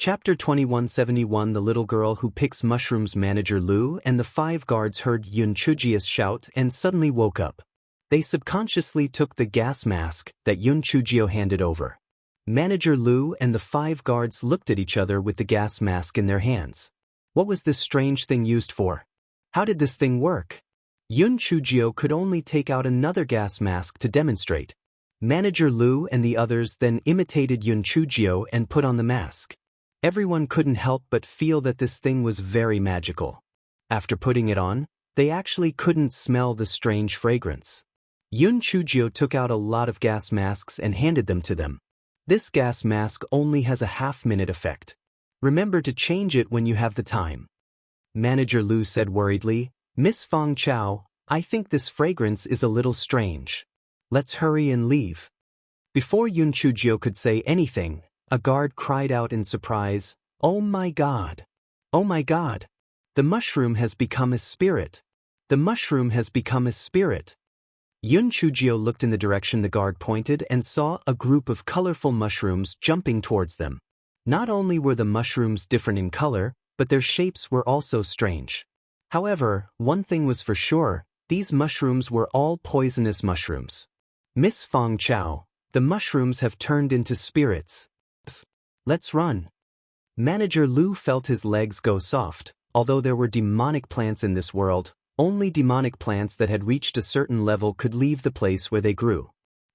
Chapter 2171 The little girl who picks mushrooms. Manager Lu and the 5 guards heard Yun Chujia's shout and suddenly woke up. They subconsciously took the gas mask that Yun Chujio handed over. Manager Lu and the 5 guards looked at each other with the gas mask in their hands. What was this strange thing used for? How did this thing work? Yun Chujio could only take out another gas mask to demonstrate. Manager Lu and the others then imitated Yun Chujio and put on the mask. Everyone couldn't help but feel that this thing was very magical. After putting it on, they actually couldn't smell the strange fragrance. Yun Chujio took out a lot of gas masks and handed them to them. This gas mask only has a half-minute effect. Remember to change it when you have the time. Manager Lu said worriedly, Miss Fong Chao, I think this fragrance is a little strange. Let's hurry and leave. Before Yun Chujio could say anything, a guard cried out in surprise, Oh my God! Oh my God! The mushroom has become a spirit! The mushroom has become a spirit! Yun Chujio looked in the direction the guard pointed and saw a group of colorful mushrooms jumping towards them. Not only were the mushrooms different in color, but their shapes were also strange. However, one thing was for sure, these mushrooms were all poisonous mushrooms. Miss Fong Chao, the mushrooms have turned into spirits. Let's run. Manager Lu felt his legs go soft. Although there were demonic plants in this world, only demonic plants that had reached a certain level could leave the place where they grew.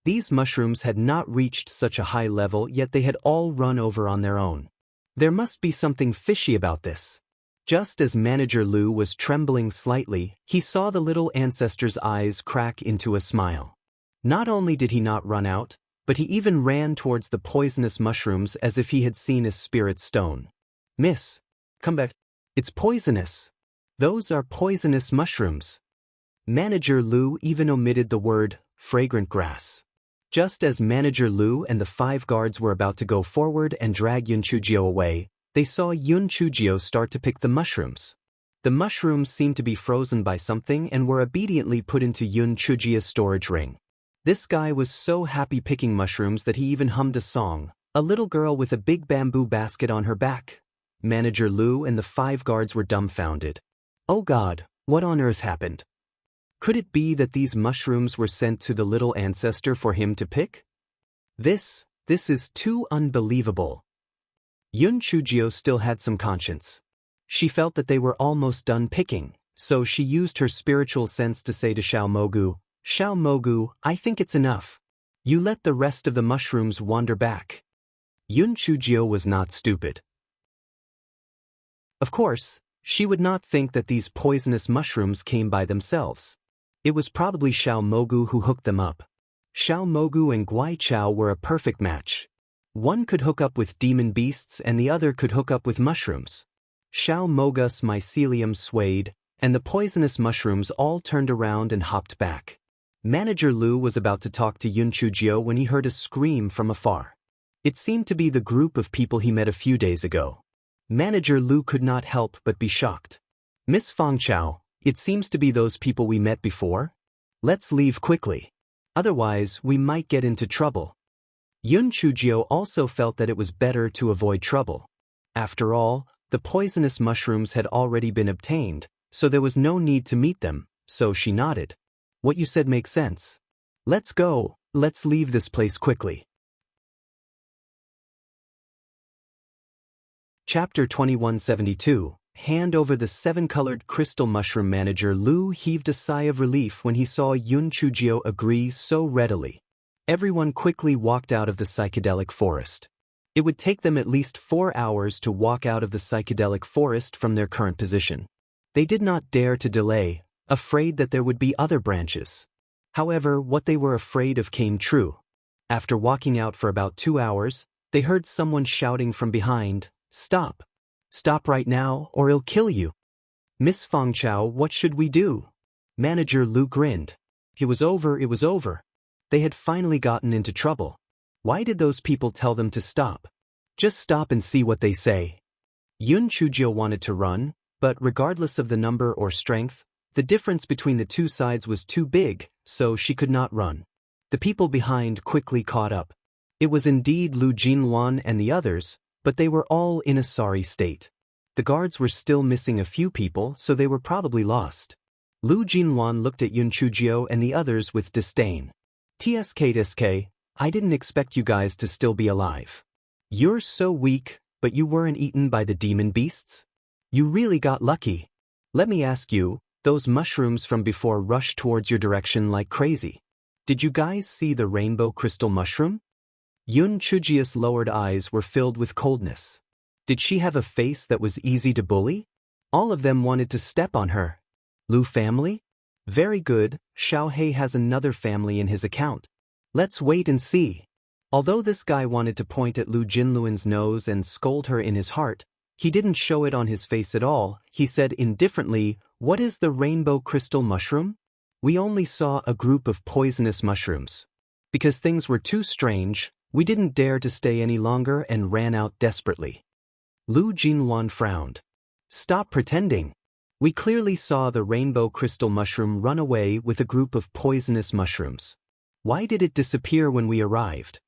These mushrooms had not reached such a high level, yet they had all run over on their own. There must be something fishy about this. Just as Manager Lu was trembling slightly, he saw the little ancestor's eyes crack into a smile. Not only did he not run out, but he even ran towards the poisonous mushrooms as if he had seen a spirit stone. Miss, come back. It's poisonous. Those are poisonous mushrooms. Manager Lu even omitted the word, fragrant grass. Just as Manager Lu and the 5 guards were about to go forward and drag Yun Chujio away, they saw Yun Chujio start to pick the mushrooms. The mushrooms seemed to be frozen by something and were obediently put into Yun Chujio's storage ring. This guy was so happy picking mushrooms that he even hummed a song, a little girl with a big bamboo basket on her back. Manager Lu and the 5 guards were dumbfounded. Oh God, what on earth happened? Could it be that these mushrooms were sent to the little ancestor for him to pick? This is too unbelievable. Yun Chujio still had some conscience. She felt that they were almost done picking, so she used her spiritual sense to say to Xiao Mogu, Xiao Mogu, I think it's enough. You let the rest of the mushrooms wander back. Yun Chujio was not stupid. Of course, she would not think that these poisonous mushrooms came by themselves. It was probably Xiao Mogu who hooked them up. Xiao Mogu and Guai Chao were a perfect match. One could hook up with demon beasts and the other could hook up with mushrooms. Xiao Mogu's mycelium swayed, and the poisonous mushrooms all turned around and hopped back. Manager Lu was about to talk to Yun Chujio when he heard a scream from afar. It seemed to be the group of people he met a few days ago. Manager Lu could not help but be shocked. Miss Fong Chao, it seems to be those people we met before. Let's leave quickly. Otherwise, we might get into trouble. Yun Chujio also felt that it was better to avoid trouble. After all, the poisonous mushrooms had already been obtained, so there was no need to meet them, so she nodded. What you said makes sense. Let's go, let's leave this place quickly. Chapter 2172 Hand over the 7-colored crystal mushroom. Manager Lu heaved a sigh of relief when he saw Yun Chujio agree so readily. Everyone quickly walked out of the psychedelic forest. It would take them at least 4 hours to walk out of the psychedelic forest from their current position. They did not dare to delay, afraid that there would be other branches. However, what they were afraid of came true. After walking out for about 2 hours, they heard someone shouting from behind, Stop! Stop right now, or he'll kill you. Miss Fong Chao, what should we do? Manager Lu grinned. It was over, it was over. They had finally gotten into trouble. Why did those people tell them to stop? Just stop and see what they say. Yun Chujio wanted to run, but regardless of the number or strength, the difference between the two sides was too big, so she could not run. The people behind quickly caught up. It was indeed Lu Jinluan and the others, but they were all in a sorry state. The guards were still missing a few people, so they were probably lost. Lu Jinluan looked at Yun Chujio and the others with disdain. "Tsk, I didn't expect you guys to still be alive. You're so weak, but you weren't eaten by the demon beasts? You really got lucky. Let me ask you, those mushrooms from before rushed towards your direction like crazy. Did you guys see the rainbow crystal mushroom?" Yun Chujio's lowered eyes were filled with coldness. Did she have a face that was easy to bully? All of them wanted to step on her. Lu family? Very good, Xiaohei has another family in his account. Let's wait and see. Although this guy wanted to point at Lu Jinluan's nose and scold her in his heart, he didn't show it on his face at all. He said indifferently, "What is the rainbow crystal mushroom? We only saw a group of poisonous mushrooms. Because things were too strange, we didn't dare to stay any longer and ran out desperately." Lu Jinluan frowned. "Stop pretending. We clearly saw the rainbow crystal mushroom run away with a group of poisonous mushrooms. Why did it disappear when we arrived?"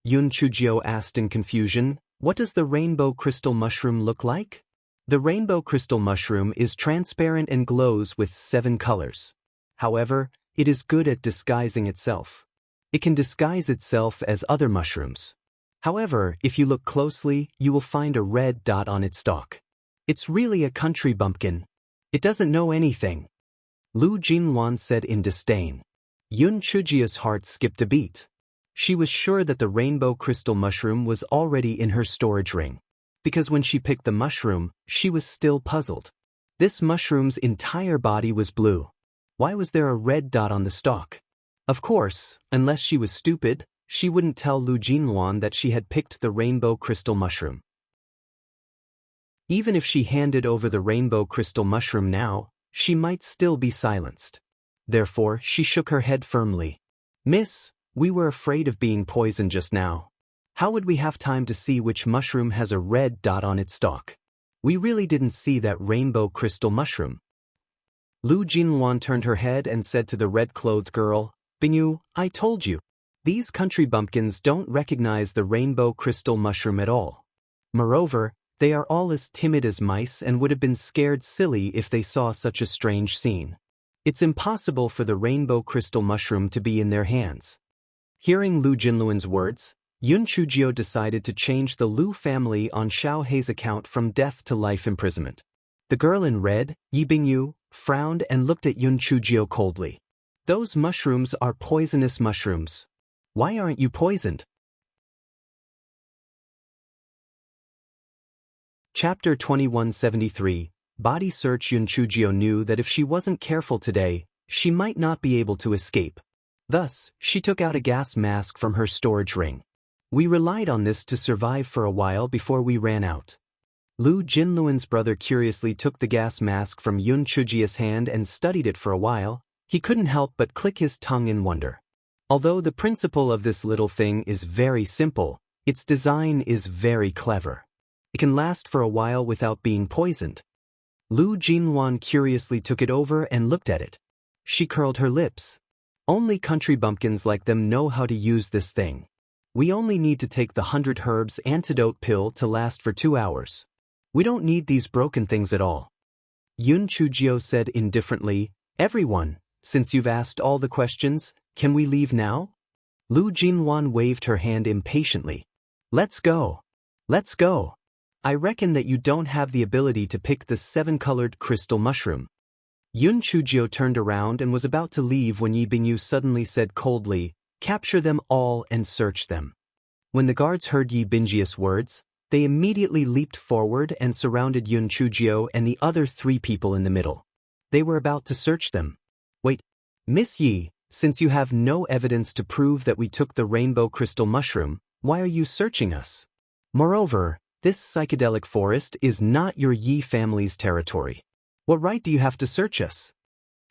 Yun Chujio asked in confusion. "What does the rainbow crystal mushroom look like?" The rainbow crystal mushroom is transparent and glows with 7 colors. However, it is good at disguising itself. It can disguise itself as other mushrooms. However, if you look closely, you will find a red dot on its stalk. It's really a country bumpkin. It doesn't know anything. Lu Jinluan said in disdain. Yun Chujio's heart skipped a beat. She was sure that the rainbow crystal mushroom was already in her storage ring. Because when she picked the mushroom, she was still puzzled. This mushroom's entire body was blue. Why was there a red dot on the stalk? Of course, unless she was stupid, she wouldn't tell Lu Jinluan that she had picked the rainbow crystal mushroom. Even if she handed over the rainbow crystal mushroom now, she might still be silenced. Therefore, she shook her head firmly. "Miss, we were afraid of being poisoned just now. How would we have time to see which mushroom has a red dot on its stalk? We really didn't see that rainbow crystal mushroom." Lu Jinluan turned her head and said to the red-clothed girl, "Bingyu, I told you. These country bumpkins don't recognize the rainbow crystal mushroom at all. Moreover, they are all as timid as mice and would have been scared silly if they saw such a strange scene. It's impossible for the rainbow crystal mushroom to be in their hands." Hearing Lu Jinluan's words, Yun Chujio decided to change the Lu family on Xiaohei's account from death to life imprisonment. The girl in red, Yi Bingyu, frowned and looked at Yun Chujio coldly. "Those mushrooms are poisonous mushrooms. Why aren't you poisoned?" Chapter 2173, Body Search. Yun Chujio knew that if she wasn't careful today, she might not be able to escape. Thus, she took out a gas mask from her storage ring. "We relied on this to survive for a while before we ran out." Lu Jinluan's brother curiously took the gas mask from Yun Chujio's hand and studied it for a while. He couldn't help but click his tongue in wonder. Although the principle of this little thing is very simple, its design is very clever. It can last for a while without being poisoned. Lu Jinluan curiously took it over and looked at it. She curled her lips. "Only country bumpkins like them know how to use this thing. We only need to take the 100 herbs antidote pill to last for 2 hours. We don't need these broken things at all." Yun Chujio said indifferently, "Everyone, since you've asked all the questions, can we leave now?" Lu Jinluan waved her hand impatiently. "Let's go. Let's go. I reckon that you don't have the ability to pick the 7-colored crystal mushroom." Yun Chujio turned around and was about to leave when Yi Bingyu suddenly said coldly, "Capture them all and search them." When the guards heard Yi Bingyi's words, they immediately leaped forward and surrounded Yun Chujio and the other 3 people in the middle. They were about to search them. "Wait, Miss Yi, since you have no evidence to prove that we took the rainbow crystal mushroom, why are you searching us? Moreover, this psychedelic forest is not your Yi family's territory. What right do you have to search us?"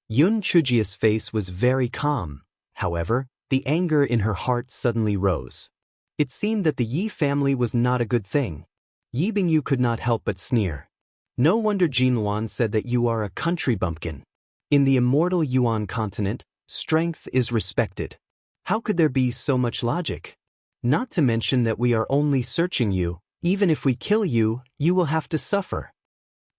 Yun Chujio's face was very calm. However, the anger in her heart suddenly rose. It seemed that the Yi family was not a good thing. Yi Bingyu could not help but sneer. "No wonder Jinluan said that you are a country bumpkin. In the immortal Yuan continent, strength is respected. How could there be so much logic? Not to mention that we are only searching you, Even if we kill you, you will have to suffer.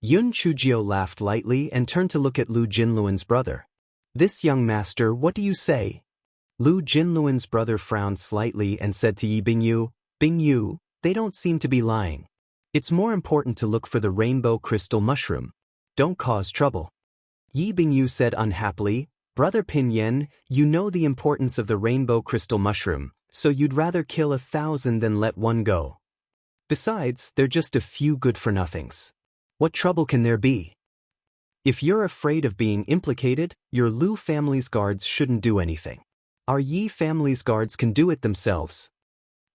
Yun Chujio laughed lightly and turned to look at Lu Jinluan's brother. This young master, what do you say? Lu Jinluan's brother frowned slightly and said to Yi Bingyu, they don't seem to be lying. It's more important to look for the rainbow crystal mushroom. Don't cause trouble. Yi Bingyu said unhappily, Brother Pinyin, you know the importance of the rainbow crystal mushroom, so you'd rather kill 1,000 than let one go. Besides, they're just a few good-for-nothings. What trouble can there be? If you're afraid of being implicated, your Lu family's guards shouldn't do anything. Our Yi family's guards can do it themselves.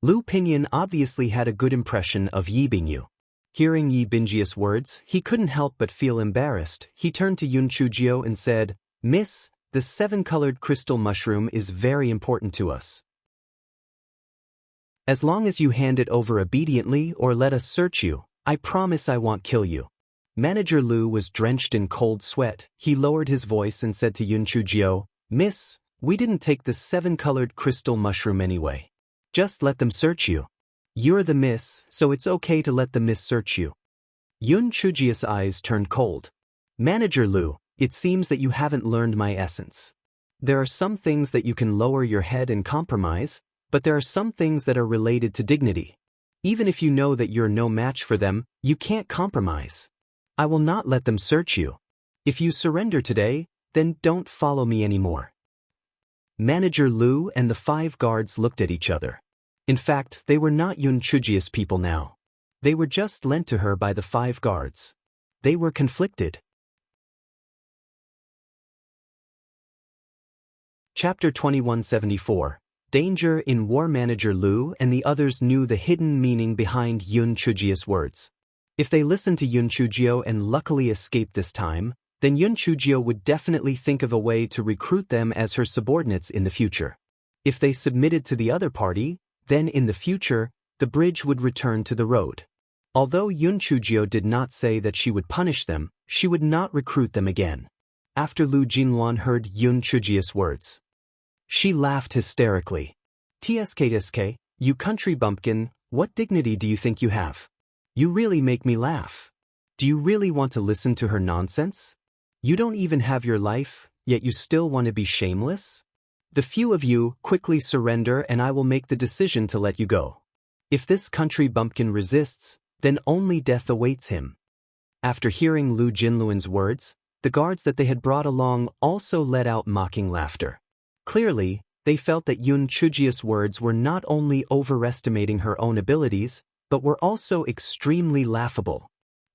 Lu Pinyin obviously had a good impression of Yi Bingyu. Hearing Yi Bingyi's words, he couldn't help but feel embarrassed. He turned to Yun Chujio and said, Miss, the 7-colored crystal mushroom is very important to us. As long as you hand it over obediently or let us search you, I promise I won't kill you. Manager Lu was drenched in cold sweat. He lowered his voice and said to Yun Chujio, Miss, we didn't take the 7-colored crystal mushroom anyway. Just let them search you. You're the miss, so it's okay to let the miss search you. Yun Chujio's eyes turned cold. Manager Lu, it seems that you haven't learned my essence. There are some things that you can lower your head and compromise, but there are some things that are related to dignity. Even if you know that you're no match for them, you can't compromise. I will not let them search you. If you surrender today, then don't follow me anymore. Manager Lu and the 5 guards looked at each other. In fact, they were not Yun Chujio's people now. They were just lent to her by the 5 guards. They were conflicted. Chapter 2174. Danger in War. Manager Lu and the others knew the hidden meaning behind Yun Chujio's words. If they listened to Yun Chujio and luckily escaped this time, then Yun Chujio would definitely think of a way to recruit them as her subordinates in the future. If they submitted to the other party, then in the future, the bridge would return to the road. Although Yun Chujio did not say that she would punish them, she would not recruit them again. After Lu Jinluan heard Yun Chujio's words, she laughed hysterically. TSK, you country bumpkin, what dignity do you think you have? You really make me laugh. Do you really want to listen to her nonsense? You don't even have your life, yet you still want to be shameless? The few of you quickly surrender and I will make the decision to let you go. If this country bumpkin resists, then only death awaits him. After hearing Lu Jinluan's words, the guards that they had brought along also let out mocking laughter. Clearly, they felt that Yun Chujio's words were not only overestimating her own abilities, but were also extremely laughable.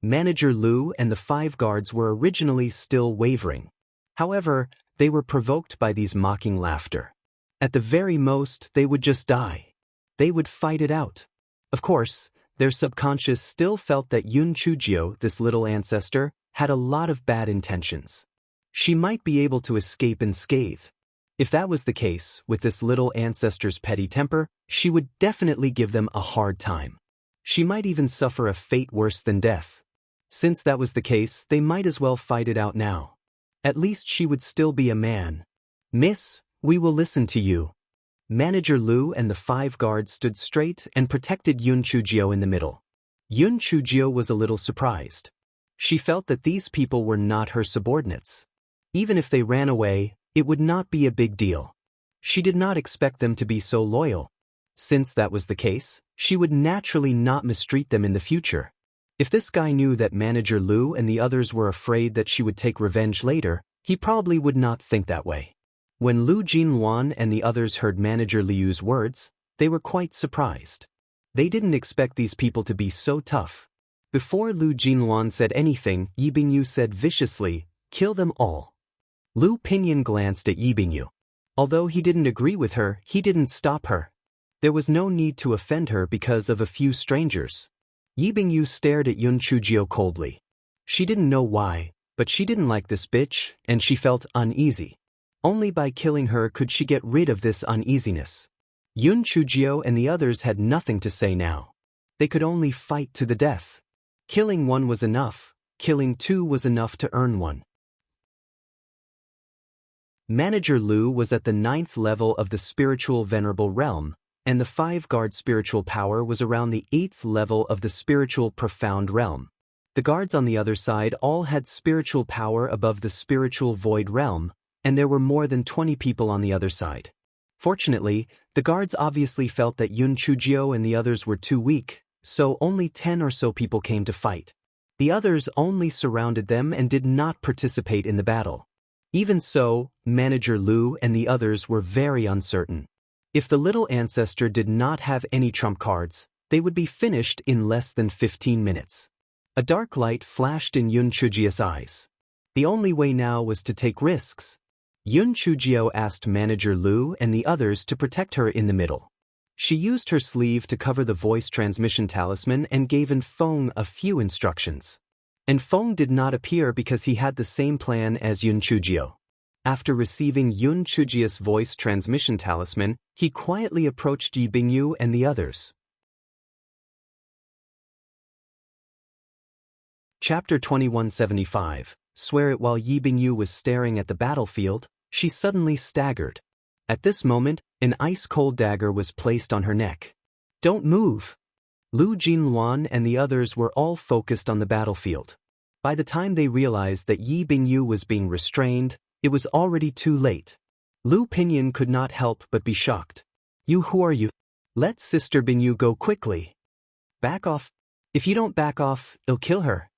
Manager Lu and the 5 guards were originally still wavering. However, they were provoked by these mocking laughter. At the very most, they would just die. They would fight it out. Of course, their subconscious still felt that Yun Chujio, this little ancestor, had a lot of bad intentions. She might be able to escape unscathed. If that was the case, with this little ancestor's petty temper, she would definitely give them a hard time. She might even suffer a fate worse than death. Since that was the case, they might as well fight it out now. At least she would still be a man. Miss, we will listen to you. Manager Lu and the 5 guards stood straight and protected Yun Chujio in the middle. Yun Chujio was a little surprised. She felt that these people were not her subordinates. Even if they ran away, it would not be a big deal. She did not expect them to be so loyal. Since that was the case, she would naturally not mistreat them in the future. If this guy knew that Manager Lu and the others were afraid that she would take revenge later, he probably would not think that way. When Lu Jinluan and the others heard Manager Liu's words, they were quite surprised. They didn't expect these people to be so tough. Before Lu Jinluan said anything, Yi Bingyu said viciously, "Kill them all." Lu Pinyin glanced at Yi Bingyu. Although he didn't agree with her, he didn't stop her. There was no need to offend her because of a few strangers. Yi Bingyu stared at Yun Chujio coldly. She didn't know why, but she didn't like this bitch, and she felt uneasy. Only by killing her could she get rid of this uneasiness. Yun Chujio and the others had nothing to say now. They could only fight to the death. Killing one was enough. Killing 2 was enough to earn one. Manager Lu was at the 9th level of the spiritual venerable realm, and the 5-guard spiritual power was around the 8th level of the spiritual profound realm. The guards on the other side all had spiritual power above the spiritual void realm, and there were more than 20 people on the other side. Fortunately, the guards obviously felt that Yun Chujio and the others were too weak, so only 10 or so people came to fight. The others only surrounded them and did not participate in the battle. Even so, Manager Lu and the others were very uncertain. If the little ancestor did not have any trump cards, they would be finished in less than 15 minutes. A dark light flashed in Yun Chujio's eyes. The only way now was to take risks. Yun Chujio asked Manager Lu and the others to protect her in the middle. She used her sleeve to cover the voice transmission talisman and gave Enfeng a few instructions. Enfeng did not appear because he had the same plan as Yun Chujio. After receiving Yun Chujio's voice transmission talisman, he quietly approached Yi Bingyu and the others. Chapter 2175. Swear it. While Yi Bingyu was staring at the battlefield, she suddenly staggered. At this moment, an ice-cold dagger was placed on her neck. Don't move! Lu Jinluan and the others were all focused on the battlefield. By the time they realized that Yi Bingyu was being restrained, it was already too late. Lu Pinyin could not help but be shocked. Who are you? Let Sister Bingyu go quickly. Back off. If you don't back off, I'll kill her.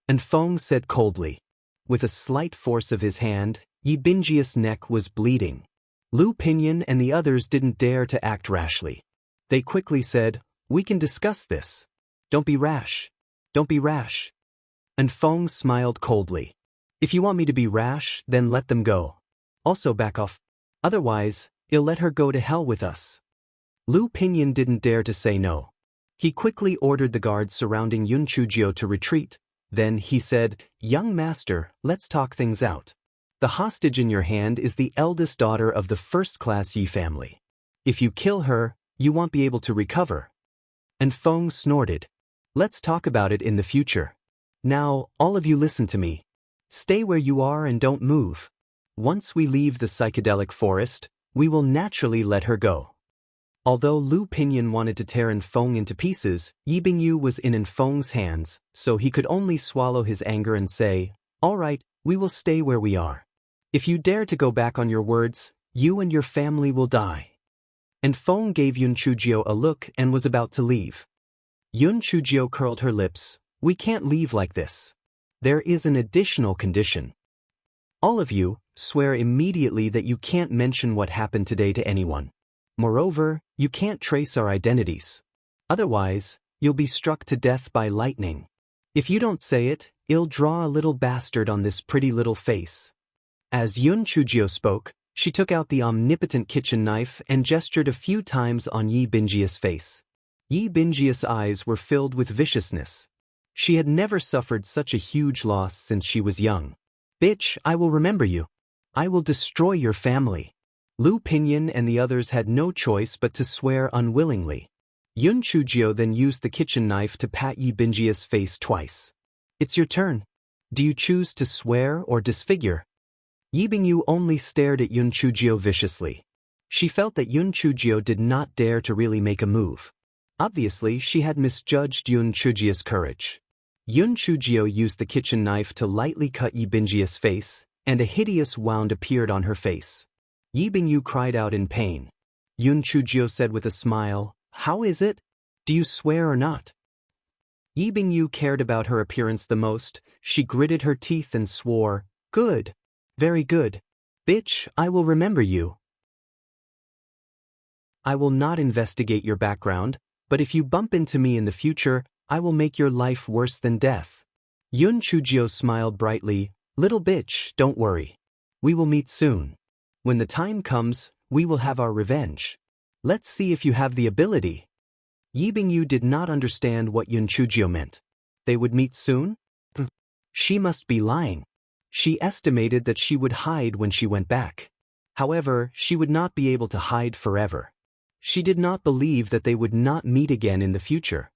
Enfeng said coldly. With a slight force of his hand, Yi Bingyi's neck was bleeding. Lu Pinyin and the others didn't dare to act rashly. They quickly said, "We can discuss this. Don't be rash. Don't be rash." Enfeng smiled coldly. If you want me to be rash, then let them go. Also back off. Otherwise, I'll let her go to hell with us. Lu Pinyin didn't dare to say no. He quickly ordered the guards surrounding Yun Chujio to retreat. Then he said, "Young master, let's talk things out. The hostage in your hand is the eldest daughter of the first-class Yi family. If you kill her, you won't be able to recover." Enfeng snorted. "Let's talk about it in the future. Now, all of you listen to me. Stay where you are and don't move. Once we leave the psychedelic forest, we will naturally let her go." Although Lu Pinyin wanted to tear Enfeng into pieces, Yi Bingyu was in Enfeng's hands, so he could only swallow his anger and say, "All right, we will stay where we are. If you dare to go back on your words, you and your family will die." Enfeng gave Yun Chujio a look and was about to leave. Yun Chujio curled her lips. "We can't leave like this. There is an additional condition. All of you, swear immediately that you can't mention what happened today to anyone. Moreover, you can't trace our identities. Otherwise, you'll be struck to death by lightning. If you don't say it, I'll draw a little bastard on this pretty little face." As Yun Chujio spoke, she took out the omnipotent kitchen knife and gestured a few times on Yi Bingyi's face. Yi Bingyi's eyes were filled with viciousness. She had never suffered such a huge loss since she was young. "Bitch, I will remember you. I will destroy your family." Lu Pinyin and the others had no choice but to swear unwillingly. Yun Chujio then used the kitchen knife to pat Yi Bingyi's face twice. "It's your turn. Do you choose to swear or disfigure?" Yi Bingyu only stared at Yun Chujio viciously. She felt that Yun Chujio did not dare to really make a move. Obviously, she had misjudged Yun Chujio's courage. Yun Chujio used the kitchen knife to lightly cut Yi Bingyi's face, and a hideous wound appeared on her face. Yi Bingyu cried out in pain. Yun Chujio said with a smile, "How is it? Do you swear or not?" Yi Bingyu cared about her appearance the most. She gritted her teeth and swore, "Good. Very good. Bitch, I will remember you. I will not investigate your background, but if you bump into me in the future, I will make your life worse than death." Yun Chujio smiled brightly. "Little bitch, don't worry. We will meet soon. When the time comes, we will have our revenge. Let's see if you have the ability." Yi Bingyu did not understand what Yun Chujio meant. They would meet soon? She must be lying. She estimated that she would hide when she went back. However, she would not be able to hide forever. She did not believe that they would not meet again in the future.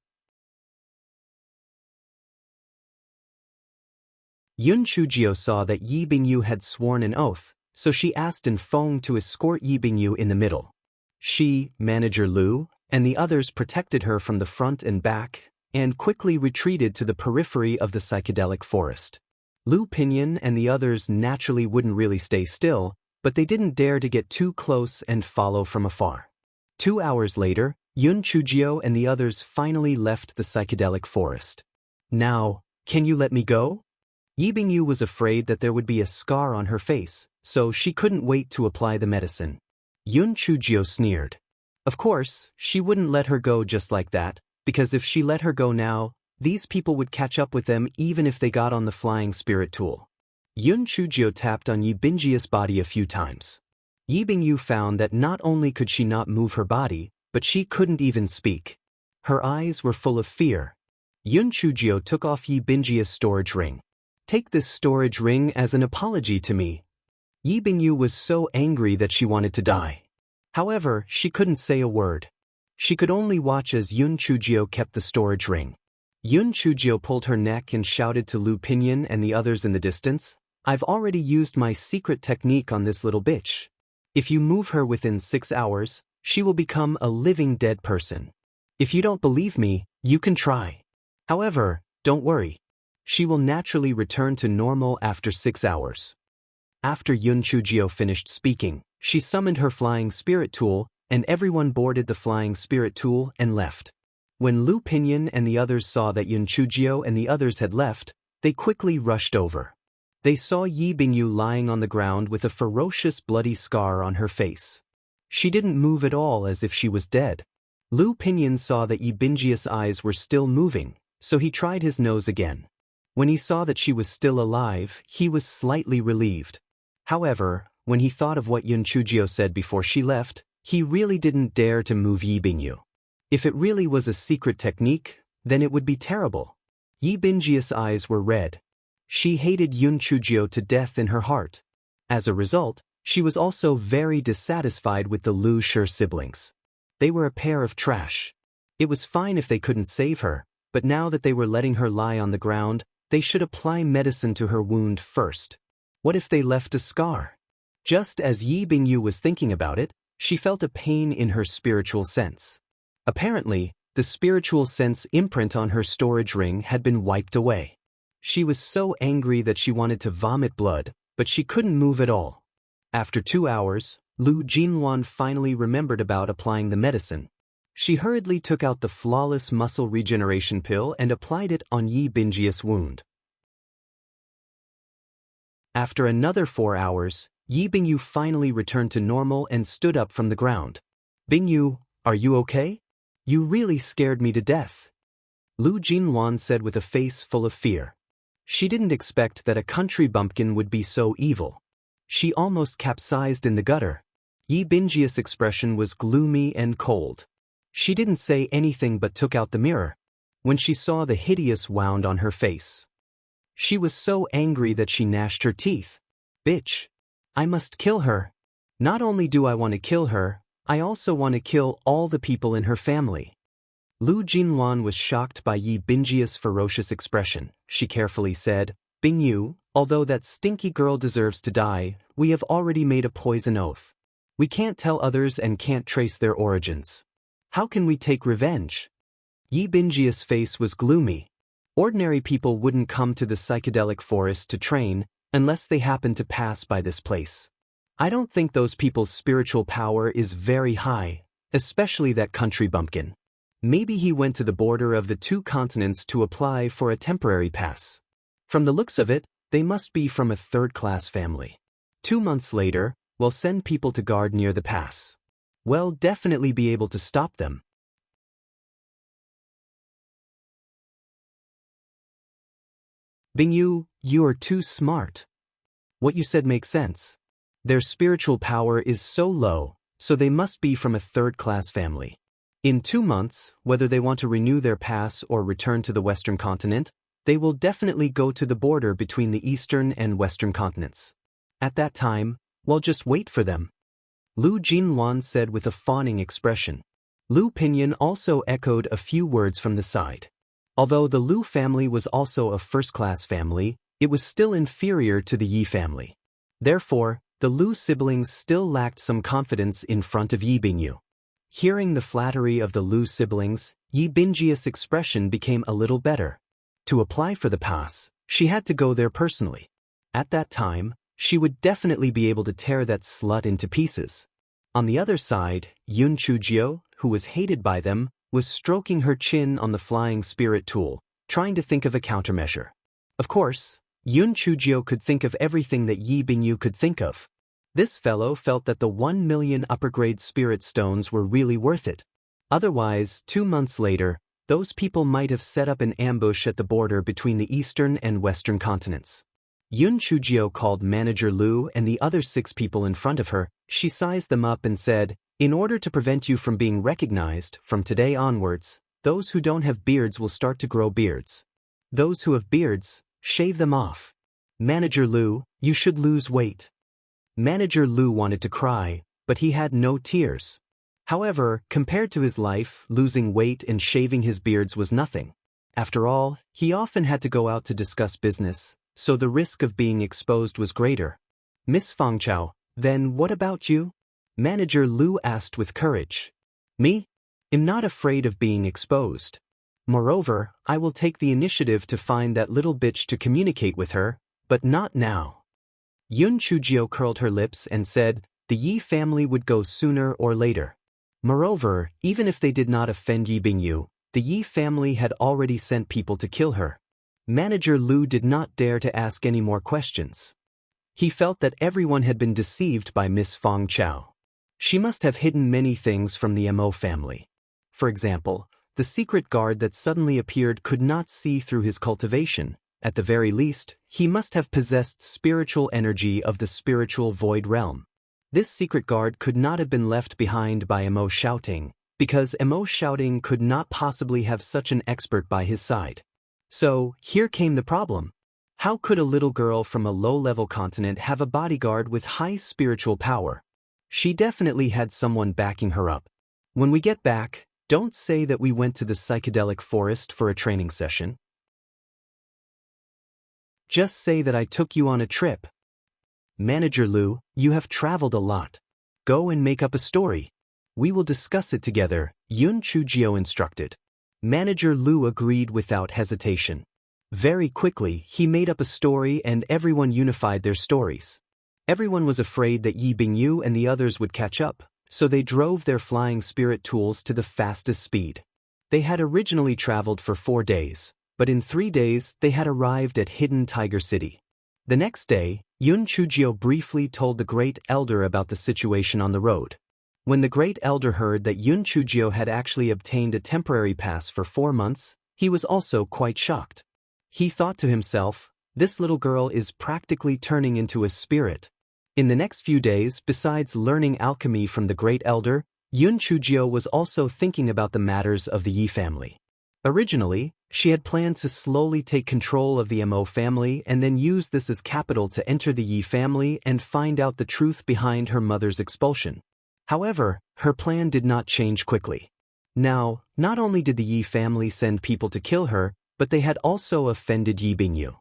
Yun Chujio saw that Yi Bingyu had sworn an oath, so she asked Enfeng to escort Yi Bingyu in the middle. She, Manager Lu, and the others protected her from the front and back, and quickly retreated to the periphery of the psychedelic forest. Lu Pinyin and the others naturally wouldn't really stay still, but they didn't dare to get too close and follow from afar. 2 hours later, Yun Chujio and the others finally left the psychedelic forest. Now, can you let me go? Yi Bingyu was afraid that there would be a scar on her face, so she couldn't wait to apply the medicine. Yun Chujio sneered. Of course, she wouldn't let her go just like that, because if she let her go now, these people would catch up with them even if they got on the flying spirit tool. Yun Chujio tapped on Yi Bingyi's body a few times. Yi Bingyu found that not only could she not move her body, but she couldn't even speak. Her eyes were full of fear. Yun Chujio took off Yi Bingyi's storage ring. Take this storage ring as an apology to me. Yi Bingyu was so angry that she wanted to die. However, she couldn't say a word. She could only watch as Yun Chujio kept the storage ring. Yun Chujio pulled her neck and shouted to Lu Pinyin and the others in the distance, "I've already used my secret technique on this little bitch. If you move her within 6 hours, she will become a living dead person. If you don't believe me, you can try. However, don't worry. She will naturally return to normal after 6 hours." After Yun Chujio finished speaking, she summoned her flying spirit tool, and everyone boarded the flying spirit tool and left. When Lu Pinyin and the others saw that Yun Chujio and the others had left, they quickly rushed over. They saw Yi Bingyu lying on the ground with a ferocious bloody scar on her face. She didn't move at all, as if she was dead. Lu Pinyin saw that Yi Bingyi's eyes were still moving, so he tried his nose again. When he saw that she was still alive, he was slightly relieved. However, when he thought of what Yun Chujio said before she left, he really didn't dare to move Yi Bingyu. If it really was a secret technique, then it would be terrible. Yi Bingyi's eyes were red. She hated Yun Chujio to death in her heart. As a result, she was also very dissatisfied with the Lu Shi siblings. They were a pair of trash. It was fine if they couldn't save her, but now that they were letting her lie on the ground, they should apply medicine to her wound first. What if they left a scar? Just as Yi Bingyu was thinking about it, she felt a pain in her spiritual sense. Apparently, the spiritual sense imprint on her storage ring had been wiped away. She was so angry that she wanted to vomit blood, but she couldn't move at all. After 2 hours, Lu Jinluan finally remembered about applying the medicine. She hurriedly took out the flawless muscle regeneration pill and applied it on Yi Bingyi's wound. After another 4 hours, Yi Bingyu finally returned to normal and stood up from the ground. "Bingyu, are you okay? You really scared me to death," Lu Jinluan said with a face full of fear. She didn't expect that a country bumpkin would be so evil. She almost capsized in the gutter. Yi Bingyi's expression was gloomy and cold. She didn't say anything but took out the mirror. When she saw the hideous wound on her face, she was so angry that she gnashed her teeth. "Bitch! I must kill her. Not only do I want to kill her, I also want to kill all the people in her family." Lu Jinluan was shocked by Yi Bingyi's ferocious expression. She carefully said, "Bingyu, although that stinky girl deserves to die, we have already made a poison oath. We can't tell others and can't trace their origins. How can we take revenge?" Yi Bingyi's face was gloomy. Ordinary people wouldn't come to the psychedelic forest to train unless they happened to pass by this place. I don't think those people's spiritual power is very high, especially that country bumpkin. Maybe he went to the border of the 2 continents to apply for a temporary pass. From the looks of it, they must be from a third-class family. 2 months later, we'll send people to guard near the pass. We'll definitely be able to stop them. "Bingyu, you are too smart. What you said makes sense. Their spiritual power is so low, so they must be from a third-class family. In 2 months, whether they want to renew their pass or return to the Western continent, they will definitely go to the border between the Eastern and Western continents. At that time, we'll just wait for them," Lu Jinluan said with a fawning expression. Lu Pinyin also echoed a few words from the side. Although the Lu family was also a first-class family, it was still inferior to the Yi family. Therefore, the Lu siblings still lacked some confidence in front of Yi Bingyu. Hearing the flattery of the Lu siblings, Yi Binji's expression became a little better. To apply for the pass, she had to go there personally. At that time, she would definitely be able to tear that slut into pieces. On the other side, Yun Chujio, who was hated by them, was stroking her chin on the flying spirit tool, trying to think of a countermeasure. Of course, Yun Chujio could think of everything that Yi Bingyu could think of. This fellow felt that the 1 million upper-grade spirit stones were really worth it. Otherwise, 2 months later, those people might have set up an ambush at the border between the eastern and western continents. Yun Chujio called Manager Lu and the other 6 people in front of her. She sized them up and said, "In order to prevent you from being recognized, from today onwards, those who don't have beards will start to grow beards. Those who have beards, shave them off. Manager Lu, you should lose weight." Manager Lu wanted to cry, but he had no tears. However, compared to his life, losing weight and shaving his beards was nothing. After all, he often had to go out to discuss business, so the risk of being exposed was greater. "Miss Fangchao, then what about you?" Manager Lu asked with courage. "Me? I'm not afraid of being exposed. Moreover, I will take the initiative to find that little bitch to communicate with her, but not now." Yun Chujio curled her lips and said, the Yi family would go sooner or later. Moreover, even if they did not offend Yi Bingyu, the Yi family had already sent people to kill her. Manager Lu did not dare to ask any more questions. He felt that everyone had been deceived by Miss Fang Chao. She must have hidden many things from the Mo family. For example, the secret guard that suddenly appeared could not see through his cultivation. At the very least, he must have possessed spiritual energy of the spiritual void realm. This secret guard could not have been left behind by Mo shouting, because Mo shouting could not possibly have such an expert by his side. So, here came the problem. How could a little girl from a low-level continent have a bodyguard with high spiritual power? She definitely had someone backing her up. When we get back, don't say that we went to the psychedelic forest for a training session. Just say that I took you on a trip. Manager Lu, you have traveled a lot. Go and make up a story. We will discuss it together, Yun Chujio instructed. Manager Lu agreed without hesitation. Very quickly, he made up a story and everyone unified their stories. Everyone was afraid that Yi Bingyu and the others would catch up, so they drove their flying spirit tools to the fastest speed. They had originally traveled for 4 days, but in 3 days they had arrived at Hidden Tiger City. The next day, Yun Chujio briefly told the Great Elder about the situation on the road. When the Great Elder heard that Yun Chujio had actually obtained a temporary pass for 4 months, he was also quite shocked. He thought to himself, this little girl is practically turning into a spirit. In the next few days, besides learning alchemy from the Great Elder, Yun Chujio was also thinking about the matters of the Yi family. Originally, she had planned to slowly take control of the Mo family and then use this as capital to enter the Yi family and find out the truth behind her mother's expulsion. However, her plan did not change quickly. Now, not only did the Yi family send people to kill her, but they had also offended Yi Bingyu.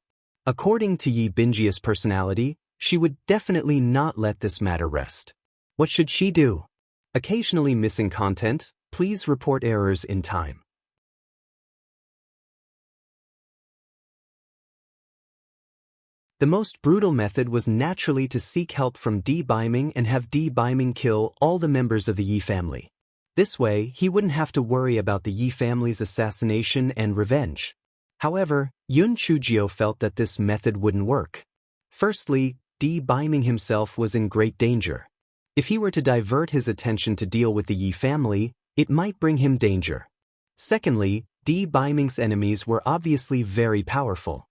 According to Yi Binji's personality, she would definitely not let this matter rest. What should she do? Occasionally missing content, please report errors in time. The most brutal method was naturally to seek help from Di Baiming and have Di Baiming kill all the members of the Yi family. This way, he wouldn't have to worry about the Yi family's assassination and revenge. However, Yun Chujio felt that this method wouldn't work. Firstly, Di Baiming himself was in great danger. If he were to divert his attention to deal with the Yi family, it might bring him danger. Secondly, Di Baiming's enemies were obviously very powerful.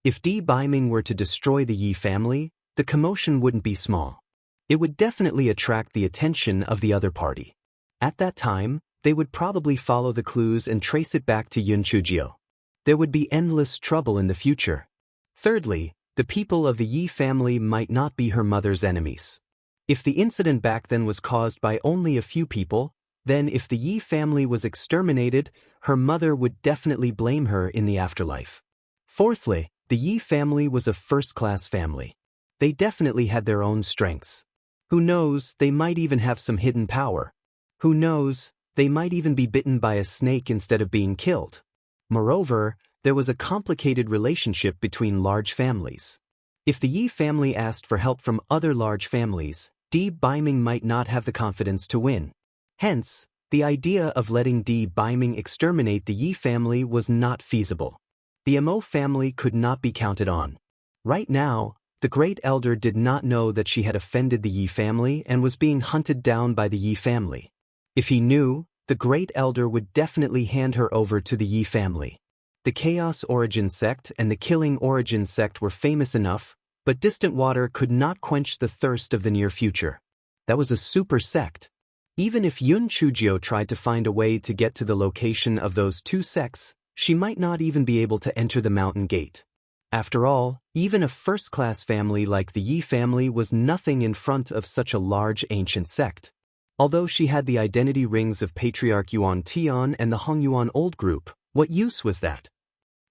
If Di Baiming were to destroy the Yi family, the commotion wouldn't be small. It would definitely attract the attention of the other party. At that time, they would probably follow the clues and trace it back to Yun Chujio. There would be endless trouble in the future. Thirdly, the people of the Yi family might not be her mother's enemies. If the incident back then was caused by only a few people, then if the Yi family was exterminated, her mother would definitely blame her in the afterlife. Fourthly, the Yi family was a first-class family. They definitely had their own strengths. Who knows, they might even have some hidden power. Who knows, they might even be bitten by a snake instead of being killed. Moreover, there was a complicated relationship between large families. If the Yi family asked for help from other large families, Di Biming might not have the confidence to win. Hence, the idea of letting Di Biming exterminate the Yi family was not feasible. The Mo family could not be counted on. Right now, the Great Elder did not know that she had offended the Yi family and was being hunted down by the Yi family. If he knew, the Great Elder would definitely hand her over to the Yi family. The Chaos Origin sect and the Killing Origin sect were famous enough, but distant water could not quench the thirst of the near future. That was a super sect. Even if Yun Chujio tried to find a way to get to the location of those two sects, she might not even be able to enter the mountain gate. After all, even a first-class family like the Yi family was nothing in front of such a large ancient sect. Although she had the identity rings of Patriarch Yuan Tian and the Hong Yuan Old Group, what use was that?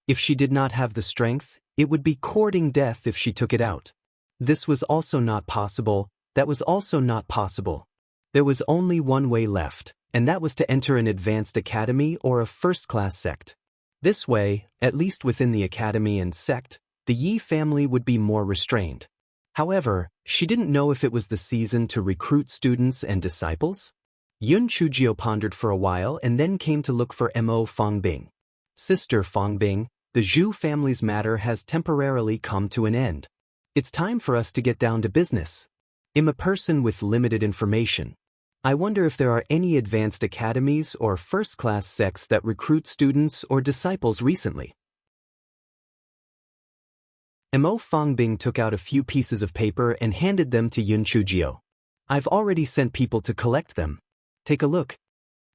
If she did not have the strength, it would be courting death if she took it out. This was also not possible, that was also not possible. There was only one way left, and that was to enter an advanced academy or a first-class sect. This way, at least within the academy and sect, the Yi family would be more restrained. However, she didn't know if it was the season to recruit students and disciples. Yun Chujio pondered for a while and then came to look for Mo Fongbing. Sister Fongbing, the Zhu family's matter has temporarily come to an end. It's time for us to get down to business. I'm a person with limited information. I wonder if there are any advanced academies or first-class sects that recruit students or disciples recently. Mo Fongbing took out a few pieces of paper and handed them to Yun Chujio. I've already sent people to collect them. Take a look.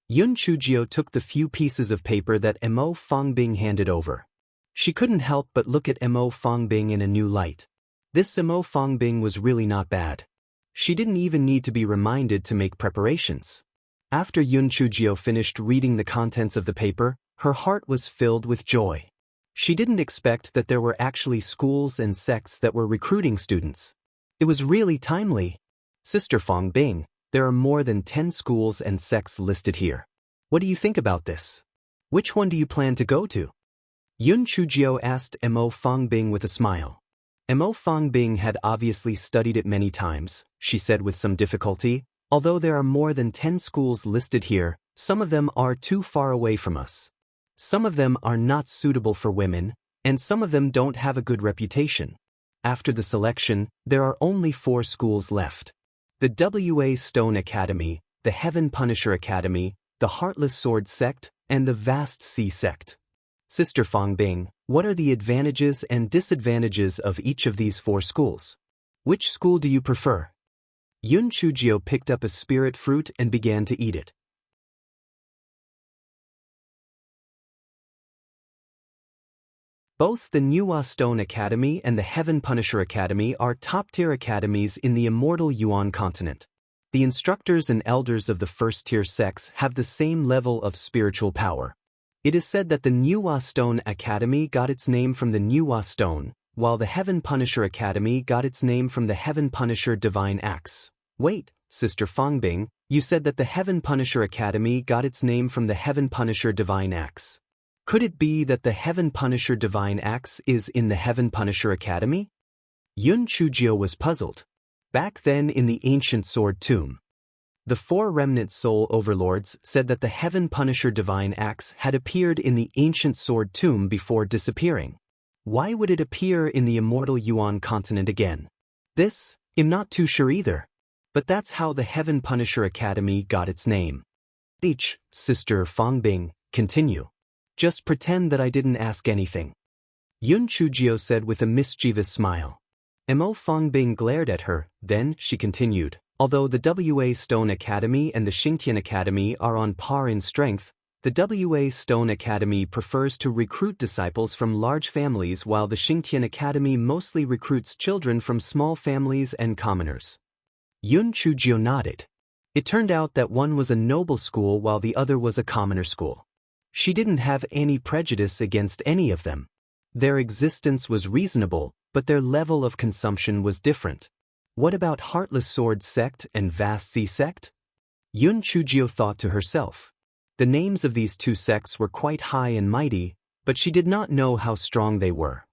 Yun Chujio took the few pieces of paper that Mo Fongbing handed over. She couldn't help but look at Mo Fongbing in a new light. This Mo Fongbing was really not bad. She didn't even need to be reminded to make preparations. After Yun Chujio finished reading the contents of the paper, her heart was filled with joy. She didn't expect that there were actually schools and sects that were recruiting students. It was really timely. Sister Fongbing, there are more than 10 schools and sects listed here. What do you think about this? Which one do you plan to go to? Yun Chujio asked Mo Fongbing with a smile. Mo Fongbing had obviously studied it many times, she said with some difficulty. Although there are more than 10 schools listed here, some of them are too far away from us. Some of them are not suitable for women, and some of them don't have a good reputation. After the selection, there are only 4 schools left. The W.A. Stone Academy, the Heaven Punisher Academy, the Heartless Sword Sect, and the Vast Sea Sect. Sister Fongbing, what are the advantages and disadvantages of each of these 4 schools? Which school do you prefer? Yun Chujio picked up a spirit fruit and began to eat it. Both the Nuwa Stone Academy and the Heaven Punisher Academy are top-tier academies in the immortal Yuan continent. The instructors and elders of the first-tier sects have the same level of spiritual power. It is said that the Nuwa Stone Academy got its name from the Nuwa Stone, while the Heaven Punisher Academy got its name from the Heaven Punisher Divine Axe. Wait, Sister Fongbing, you said that the Heaven Punisher Academy got its name from the Heaven Punisher Divine Axe. Could it be that the Heaven Punisher Divine Axe is in the Heaven Punisher Academy? Yun Chujio was puzzled. Back then in the ancient sword tomb, the 4 remnant soul overlords said that the Heaven Punisher Divine Axe had appeared in the ancient sword tomb before disappearing. Why would it appear in the immortal Yuan continent again? This, I'm not too sure either. But that's how the Heaven Punisher Academy got its name. Sister Fongbing, continue. Just pretend that I didn't ask anything. Yun Chujio said with a mischievous smile. Mo Fongbing glared at her, then she continued. Although the W.A. Stone Academy and the Xingtian Academy are on par in strength, the W.A. Stone Academy prefers to recruit disciples from large families while the Xingtian Academy mostly recruits children from small families and commoners. Yun Chujio nodded. It turned out that one was a noble school while the other was a commoner school. She didn't have any prejudice against any of them. Their existence was reasonable, but their level of consumption was different. What about Heartless Sword Sect and Vast Sea Sect? Yun Chujio thought to herself. The names of these two sects were quite high and mighty, but she did not know how strong they were.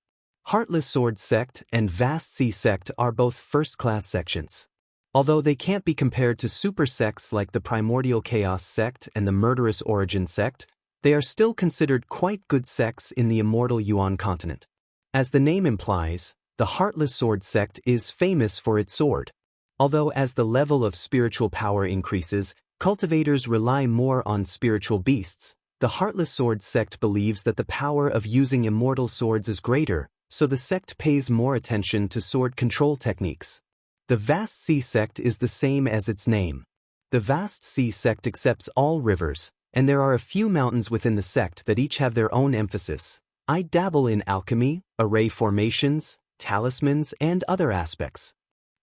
Heartless Sword Sect and Vast Sea Sect are both first-class sections. Although they can't be compared to super sects like the Primordial Chaos Sect and the Murderous Origin Sect, they are still considered quite good sects in the immortal Yuan continent. As the name implies, the Heartless Sword Sect is famous for its sword. Although as the level of spiritual power increases, cultivators rely more on spiritual beasts, the Heartless Sword Sect believes that the power of using immortal swords is greater, so the sect pays more attention to sword control techniques. The Vast Sea Sect is the same as its name. The Vast Sea Sect accepts all rivers, and there are a few mountains within the sect that each have their own emphasis. I dabble in alchemy, array formations, talismans, and other aspects.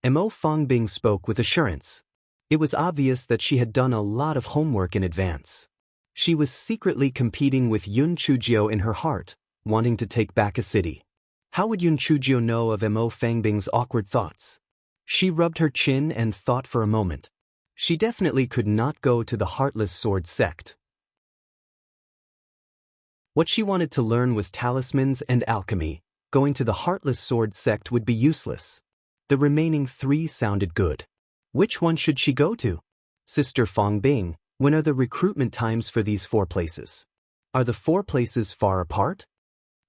Mo Fongbing spoke with assurance. It was obvious that she had done a lot of homework in advance. She was secretly competing with Yun Chujio in her heart, wanting to take back a city. How would Yun Chujio know of Mo Fangbing's awkward thoughts? She rubbed her chin and thought for a moment. She definitely could not go to the Heartless Sword Sect. What she wanted to learn was talismans and alchemy. Going to the Heartless Sword Sect would be useless. The remaining three sounded good. Which one should she go to? Sister Fongbing, when are the recruitment times for these 4 places? Are the 4 places far apart?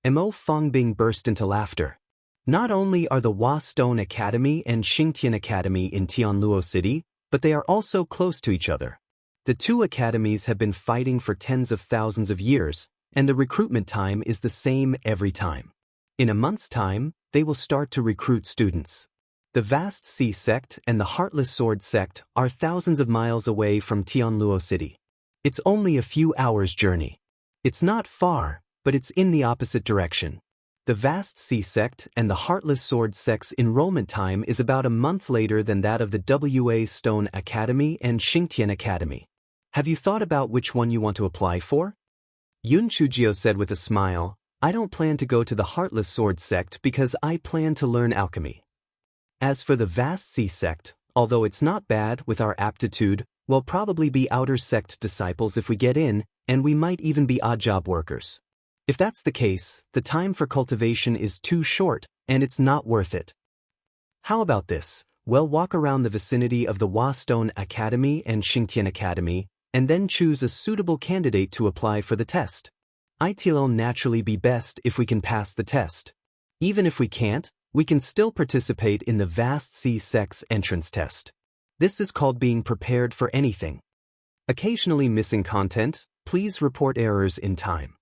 Mo Fongbing burst into laughter. Not only are the Hua Stone Academy and Xingtian Academy in Tianluo City, but they are also close to each other. The 2 academies have been fighting for tens of thousands of years, and the recruitment time is the same every time. In a month's time, they will start to recruit students. The Vast Sea Sect and the Heartless Sword Sect are thousands of miles away from Tianluo City. It's only a few hours' journey. It's not far, but it's in the opposite direction. The Vast Sea Sect and the Heartless Sword Sect's enrollment time is about a month later than that of the Hua Stone Academy and Xingtian Academy. Have you thought about which one you want to apply for? Yun Chujio said with a smile, I don't plan to go to the Heartless Sword Sect because I plan to learn alchemy. As for the Vast Sea Sect, although it's not bad with our aptitude, we'll probably be outer sect disciples if we get in, and we might even be odd job workers. If that's the case, the time for cultivation is too short, and it's not worth it. How about this? We'll walk around the vicinity of the Hua Stone Academy and Xingtian Academy, and then choose a suitable candidate to apply for the test. It'll naturally be best if we can pass the test. Even if we can't, we can still participate in the Vast Sea Sect's entrance test. This is called being prepared for anything. Occasionally missing content, please report errors in time.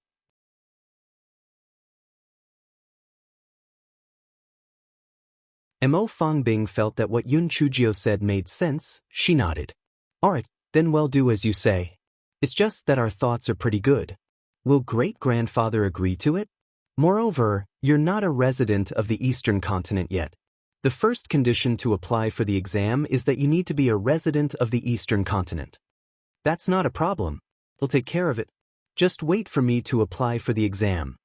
Mo Fongbing felt that what Yun Chujio said made sense. She nodded. Alright, then we'll do as you say. It's just that our thoughts are pretty good. Will great-grandfather agree to it? Moreover, you're not a resident of the Eastern continent yet. The first condition to apply for the exam is that you need to be a resident of the Eastern continent. That's not a problem. They'll take care of it. Just wait for me to apply for the exam.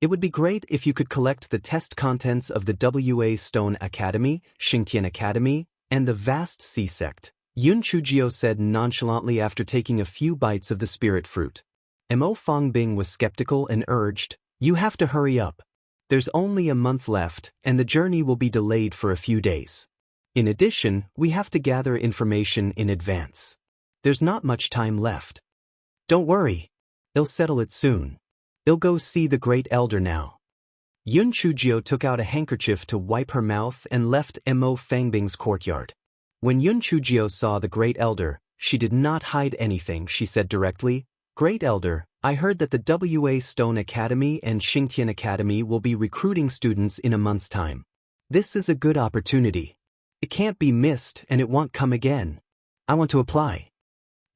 It would be great if you could collect the test contents of the Hua Stone Academy, Xingtian Academy, and the Vast Sea Sect, Yun Chujio said nonchalantly after taking a few bites of the spirit fruit. Mo Fongbing was skeptical and urged, you have to hurry up. There's only a month left, and the journey will be delayed for a few days. In addition, we have to gather information in advance. There's not much time left. Don't worry. They'll settle it soon. They'll go see the Great Elder now. Yun Chujio took out a handkerchief to wipe her mouth and left Mo Fangbing's courtyard. When Yun Chujio saw the Great Elder, she did not hide anything. She said directly, Great Elder, I heard that the Hua Stone Academy and Xingtian Academy will be recruiting students in a month's time. This is a good opportunity. It can't be missed and it won't come again. I want to apply.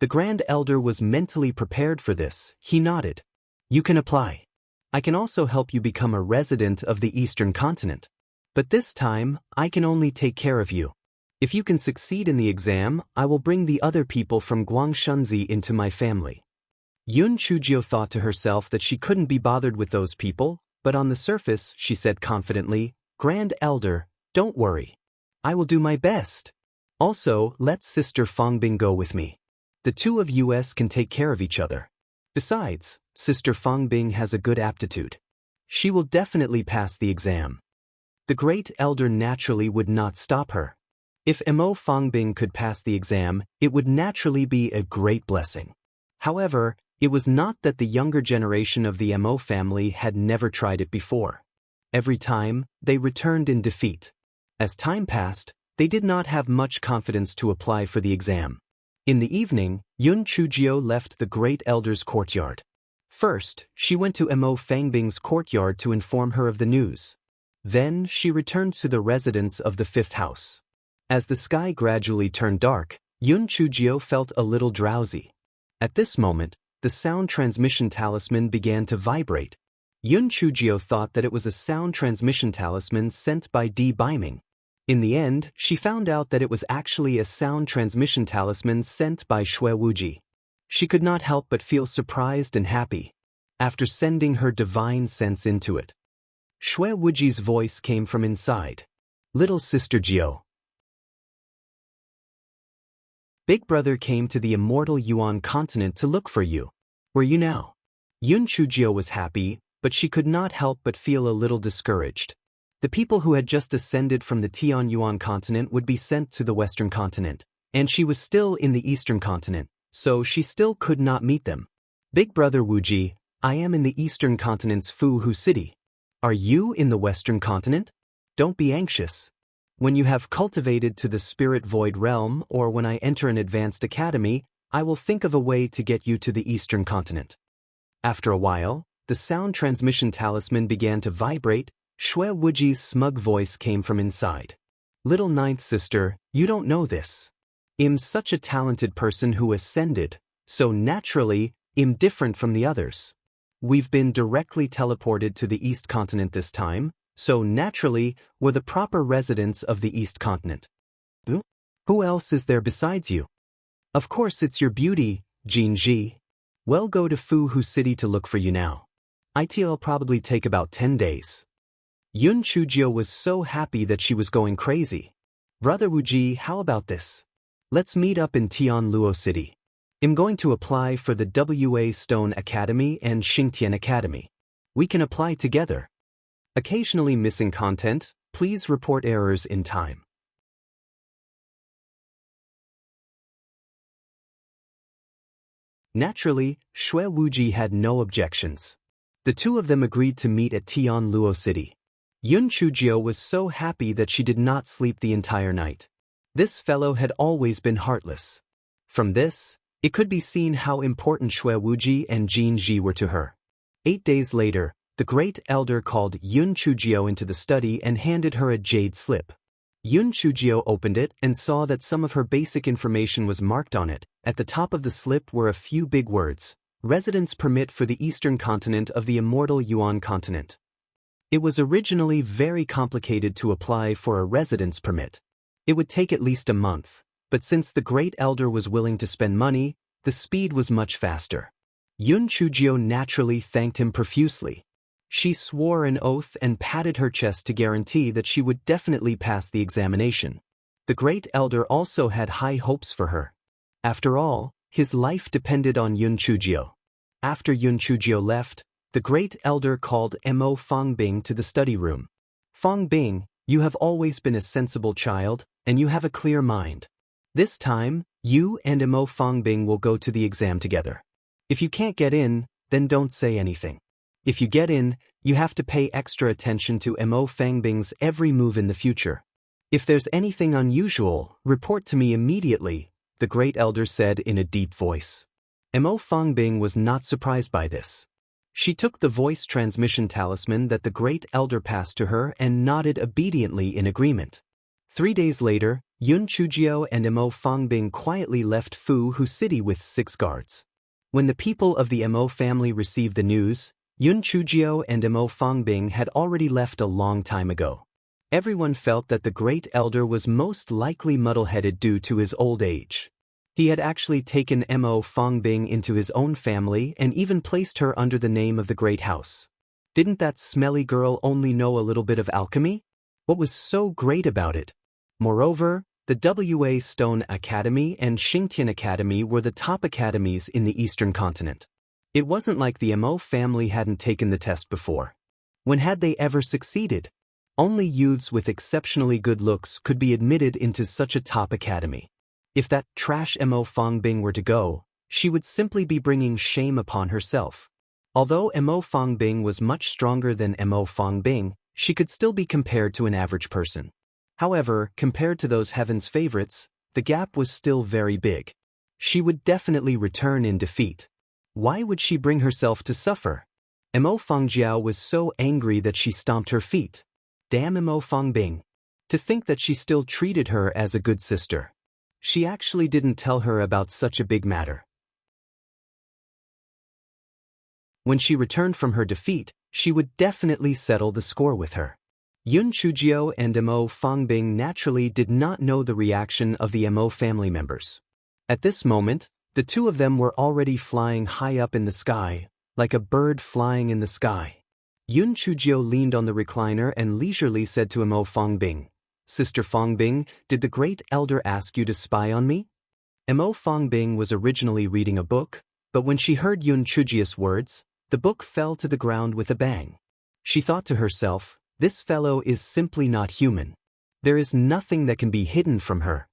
The Grand Elder was mentally prepared for this. He nodded. You can apply. I can also help you become a resident of the Eastern continent. But this time, I can only take care of you. If you can succeed in the exam, I will bring the other people from Guangshunzi into my family. Yun Chujio thought to herself that she couldn't be bothered with those people, but on the surface, she said confidently, Grand Elder, don't worry. I will do my best. Also, let Sister Fangbing go with me. The two of us can take care of each other. Besides, Sister Fangbing has a good aptitude. She will definitely pass the exam. The great elder naturally would not stop her. If Mo Fangbing could pass the exam, it would naturally be a great blessing. However, it was not that the younger generation of the Mo family had never tried it before. Every time, they returned in defeat. As time passed, they did not have much confidence to apply for the exam. In the evening, Yun Chujio left the great elder's courtyard. First, she went to Mo Fangbing's courtyard to inform her of the news. Then, she returned to the residence of the fifth house. As the sky gradually turned dark, Yun Chujio felt a little drowsy. At this moment, the sound transmission talisman began to vibrate. Yun Chujio thought that it was a sound transmission talisman sent by Di Biming. In the end, she found out that it was actually a sound transmission talisman sent by Shui Wuji. She could not help but feel surprised and happy, after sending her divine sense into it. Shui Wuji's voice came from inside. Little Sister Jio. Big Brother came to the immortal Yuan continent to look for you. Where are you now? Yun Chujio was happy, but she could not help but feel a little discouraged. The people who had just ascended from the Tian Yuan continent would be sent to the western continent, and she was still in the eastern continent, so she still could not meet them. Big Brother Wuji, I am in the eastern continent's Fuhu city. Are you in the western continent? Don't be anxious. When you have cultivated to the spirit void realm or when I enter an advanced academy, I will think of a way to get you to the eastern continent. After a while, the sound transmission talisman began to vibrate. Shui Wuji's smug voice came from inside. Little ninth sister, you don't know this. I'm such a talented person who ascended, so naturally, I'm different from the others. We've been directly teleported to the East Continent this time, so naturally, we're the proper residents of the East Continent. Who else is there besides you? Of course it's your beauty, Jinji. Well, go to Fuhu City to look for you now. It'll probably take about 10 days. Yun Chujio was so happy that she was going crazy. Brother Wuji, how about this? Let's meet up in Tian Luo City. I'm going to apply for the WA Stone Academy and Xingtian Academy. We can apply together. Occasionally missing content, please report errors in time. Naturally, Shui Wuji had no objections. The two of them agreed to meet at Tian Luo City. Yun Chujio was so happy that she did not sleep the entire night. This fellow had always been heartless. From this, it could be seen how important Shui Wuji and Jin Ji were to her. 8 days later, the great elder called Yun Chujio into the study and handed her a jade slip. Yun Chujio opened it and saw that some of her basic information was marked on it. At the top of the slip were a few big words: residence permit for the eastern continent of the immortal Yuan continent. It was originally very complicated to apply for a residence permit. It would take at least a month, but since the great elder was willing to spend money, the speed was much faster. Yun Chujio naturally thanked him profusely. She swore an oath and patted her chest to guarantee that she would definitely pass the examination. The great elder also had high hopes for her. After all, his life depended on Yun Chujio. After Yun Chujio left, the great elder called Mo Fangbing to the study room. Fangbing, you have always been a sensible child, and you have a clear mind. This time, you and Mo Fangbing will go to the exam together. If you can't get in, then don't say anything. If you get in, you have to pay extra attention to Mo Fangbing's every move in the future. If there's anything unusual, report to me immediately, the great elder said in a deep voice. Mo Fangbing was not surprised by this. She took the voice transmission talisman that the great elder passed to her and nodded obediently in agreement. 3 days later, Yun Chujio and Mo Fangbing quietly left Fuhu City with 6 guards. When the people of the Mo family received the news, Yun Chujio and Mo Fangbing had already left a long time ago. Everyone felt that the great elder was most likely muddle-headed due to his old age. He had actually taken Mo Fangbing into his own family and even placed her under the name of the Great House. Didn't that smelly girl only know a little bit of alchemy? What was so great about it? Moreover, The WA Stone Academy and Xingtian Academy were the top academies in the Eastern continent. It wasn't like the Mo family hadn't taken the test before. When had they ever succeeded? Only youths with exceptionally good looks could be admitted into such a top academy. If that trash Mo Fangbing were to go, she would simply be bringing shame upon herself. Although Mo Fangbing was much stronger than Mo Fangbing, she could still be compared to an average person. However, compared to those heaven's favorites, the gap was still very big. She would definitely return in defeat. Why would she bring herself to suffer? Mo Fangjiao was so angry that she stomped her feet. Damn Mo Fangbing. To think that she still treated her as a good sister. She actually didn't tell her about such a big matter. When she returned from her defeat, she would definitely settle the score with her. Yun Chujiao and Mo Fangbing naturally did not know the reaction of the Mo family members. At this moment, the two of them were already flying high up in the sky, like a bird flying in the sky. Yun Chujiao leaned on the recliner and leisurely said to Mo Fangbing, "Sister Fangbing, did the great elder ask you to spy on me?" Mo Fangbing was originally reading a book, but when she heard Yun Chujia's words, the book fell to the ground with a bang. She thought to herself, this fellow is simply not human. There is nothing that can be hidden from her.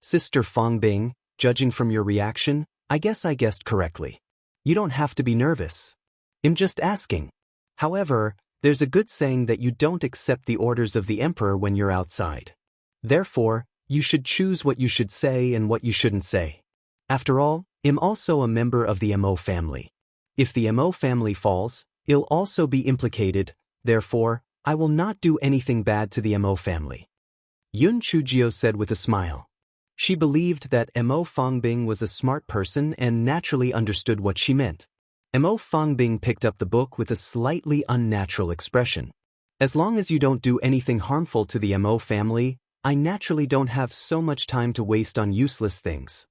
Sister Fangbing, judging from your reaction, I guess I guessed correctly. You don't have to be nervous. I'm just asking. However, there's a good saying that you don't accept the orders of the emperor when you're outside. Therefore, you should choose what you should say and what you shouldn't say. After all, I'm also a member of the Mo family. If the Mo family falls, I'll also be implicated, therefore, I will not do anything bad to the Mo family. Yun Chujiao said with a smile. She believed that Mo Fangbing was a smart person and naturally understood what she meant. Mo Fangbing picked up the book with a slightly unnatural expression. As long as you don't do anything harmful to the Mo family, I naturally don't have so much time to waste on useless things.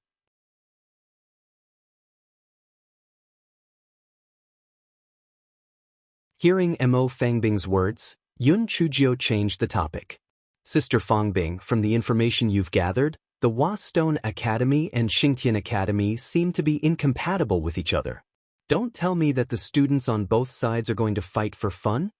Hearing Mo Fangbing's words, Yun Chujiao changed the topic. Sister Fangbing, from the information you've gathered, the Stone Academy and Xingtian Academy seem to be incompatible with each other. Don't tell me that the students on both sides are going to fight for fun?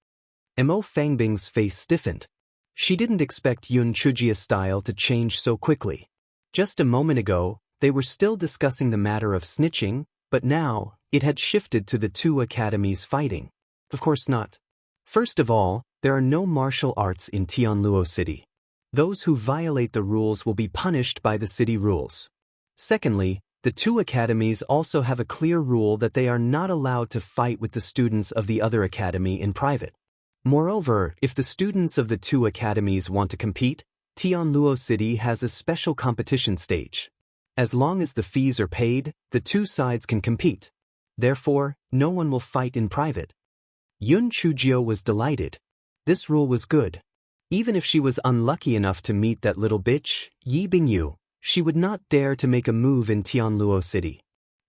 Mo Fangbing's face stiffened. She didn't expect Yun Chujia's style to change so quickly. Just a moment ago, they were still discussing the matter of snitching, but now, it had shifted to the two academies fighting. Of course not. First of all, there are no martial arts in Tianluo City. Those who violate the rules will be punished by the city rules. Secondly, the two academies also have a clear rule that they are not allowed to fight with the students of the other academy in private. Moreover, if the students of the two academies want to compete, Tianluo City has a special competition stage. As long as the fees are paid, the two sides can compete. Therefore, no one will fight in private. Yun Chujiao was delighted. This rule was good. Even if she was unlucky enough to meet that little bitch, Yi Bingyu, she would not dare to make a move in Tianluo City.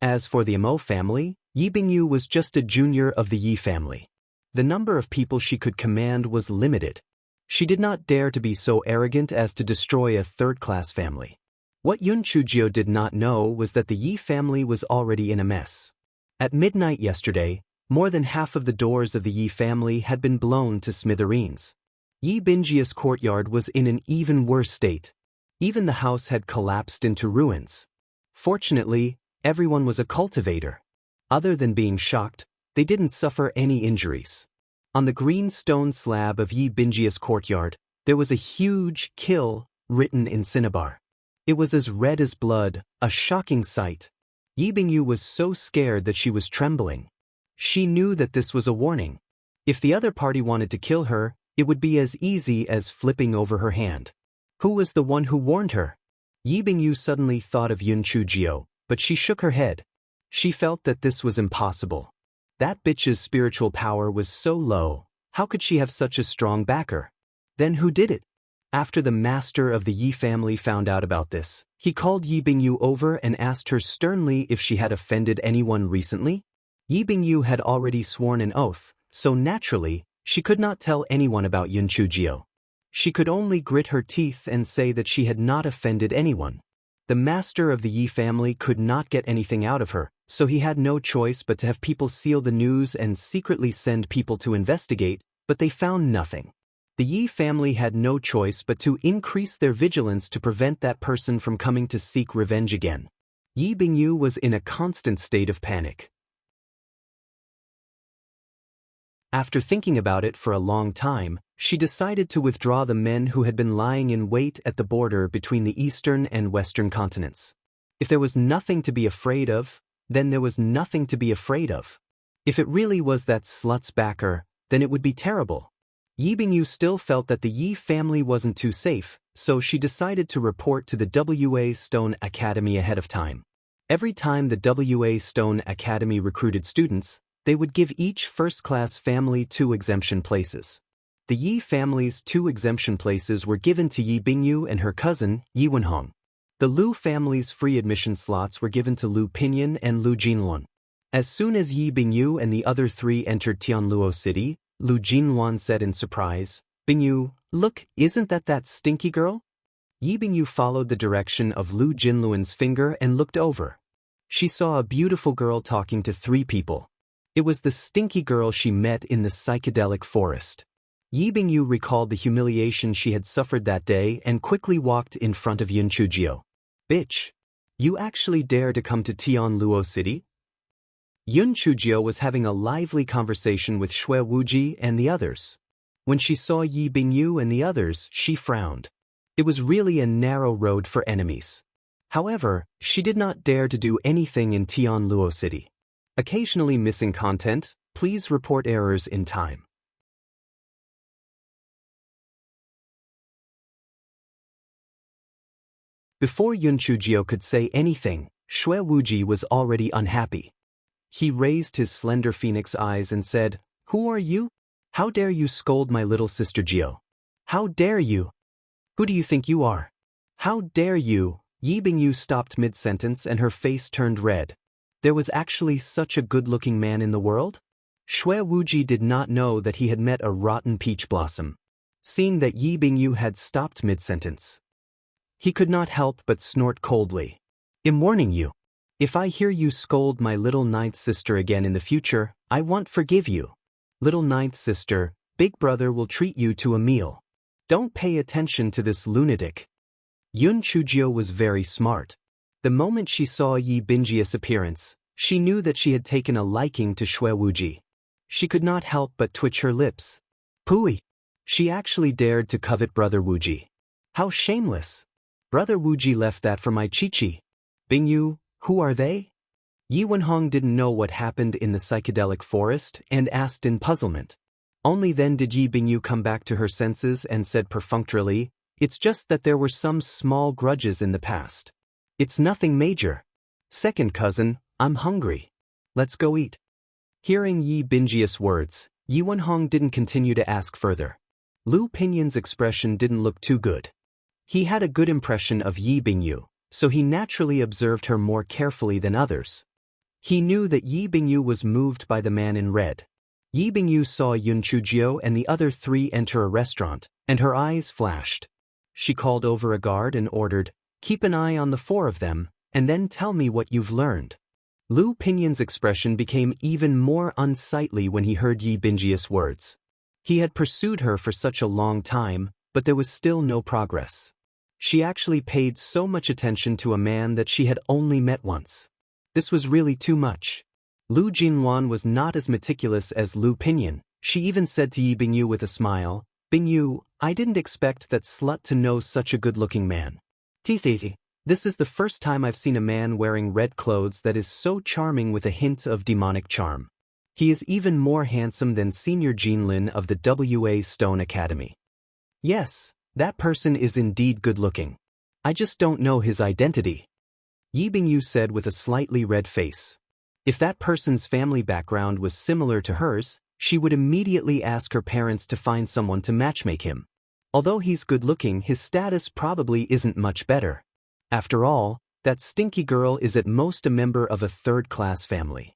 As for the Mo family, Yi Bingyu was just a junior of the Yi family. The number of people she could command was limited. She did not dare to be so arrogant as to destroy a third-class family. What Yun Chujiao did not know was that the Yi family was already in a mess. At midnight yesterday, more than half of the doors of the Yi family had been blown to smithereens. Yi Bingjia's courtyard was in an even worse state. Even the house had collapsed into ruins. Fortunately, everyone was a cultivator. Other than being shocked, they didn't suffer any injuries. On the green stone slab of Yi Bingjia's courtyard, there was a huge "kill" written in cinnabar. It was as red as blood, a shocking sight. Yi Bingyu was so scared that she was trembling. She knew that this was a warning. If the other party wanted to kill her, it would be as easy as flipping over her hand. Who was the one who warned her? Yi Bingyu suddenly thought of Yun Chujiao, but she shook her head. She felt that this was impossible. That bitch's spiritual power was so low, how could she have such a strong backer? Then who did it? After the master of the Yi family found out about this, he called Yi Bingyu over and asked her sternly if she had offended anyone recently. Yi Bingyu had already sworn an oath, so naturally, she could not tell anyone about Yun Chujiao. She could only grit her teeth and say that she had not offended anyone. The master of the Yi family could not get anything out of her, so he had no choice but to have people seal the news and secretly send people to investigate, but they found nothing. The Yi family had no choice but to increase their vigilance to prevent that person from coming to seek revenge again. Yi Bingyu was in a constant state of panic. After thinking about it for a long time, she decided to withdraw the men who had been lying in wait at the border between the eastern and western continents. If there was nothing to be afraid of, then there was nothing to be afraid of. If it really was that slut's backer, then it would be terrible. Yi Bingyu still felt that the Yi family wasn't too safe, so she decided to report to the WA Stone Academy ahead of time. Every time the WA Stone Academy recruited students, they would give each first-class family 2 exemption places. The Yi family's 2 exemption places were given to Yi Bingyu and her cousin, Yi Wenhong. The Lu family's free admission slots were given to Lu Pinyin and Lu Jinluan. As soon as Yi Bingyu and the other 3 entered Tianluo City, Lu Jinluan said in surprise, "Bingyu, look, isn't that stinky girl?" Yi Bingyu followed the direction of Lu Jinluan's finger and looked over. She saw a beautiful girl talking to 3 people. It was the stinky girl she met in the psychedelic forest. Yi Bingyu recalled the humiliation she had suffered that day and quickly walked in front of Yun Chujio. "Bitch! You actually dare to come to Tianluo City?" Yun Chujio was having a lively conversation with Xue Wuji and the others. When she saw Yi Bingyu and the others, she frowned. It was really a narrow road for enemies. However, she did not dare to do anything in Tianluo City. Occasionally missing content, please report errors in time. Before Yun Chujio could say anything, Xue Wuji was already unhappy. He raised his slender phoenix eyes and said, "Who are you? How dare you scold my little sister Jio? How dare you? Who do you think you are? How dare you?" Yi Bingyu stopped mid-sentence and her face turned red. There was actually such a good-looking man in the world? Xue Wuji did not know that he had met a rotten peach blossom. Seeing that Yi Bingyu had stopped mid-sentence, he could not help but snort coldly. "I'm warning you. If I hear you scold my little ninth sister again in the future, I won't forgive you. Little ninth sister, big brother will treat you to a meal. Don't pay attention to this lunatic." Yun Chujio was very smart. The moment she saw Yi Bingyi's appearance, she knew that she had taken a liking to Xue Wuji. She could not help but twitch her lips. Pooey! She actually dared to covet Brother Wuji. How shameless! Brother Wuji left that for my Chi-Chi. Bingyu, who are they? Yi Wenhong didn't know what happened in the psychedelic forest and asked in puzzlement. Only then did Yi Bingyu come back to her senses and said perfunctorily, "It's just that there were some small grudges in the past. It's nothing major. Second cousin, I'm hungry. Let's go eat." Hearing Yi Bingyi's words, Yi Wenhong didn't continue to ask further. Lu Pinyin's expression didn't look too good. He had a good impression of Yi Bingyu, so he naturally observed her more carefully than others. He knew that Yi Bingyu was moved by the man in red. Yi Bingyu saw Yun Chujio and the other 3 enter a restaurant, and her eyes flashed. She called over a guard and ordered, "Keep an eye on the 4 of them, and then tell me what you've learned." Lu Pinyin's expression became even more unsightly when he heard Yi Bingyi's words. He had pursued her for such a long time, but there was still no progress. She actually paid so much attention to a man that she had only met once. This was really too much. Lu Jinluan was not as meticulous as Lu Pinyin. She even said to Yi Bingyu with a smile, "Bingyu, I didn't expect that slut to know such a good-looking man. Titi, this is the first time I've seen a man wearing red clothes that is so charming with a hint of demonic charm. He is even more handsome than Senior Jinlin of the WA Stone Academy. Yes, that person is indeed good-looking. I just don't know his identity," Yi Bingyu said with a slightly red face. If that person's family background was similar to hers, she would immediately ask her parents to find someone to matchmake him. Although he's good-looking, his status probably isn't much better. After all, that stinky girl is at most a member of a third-class family.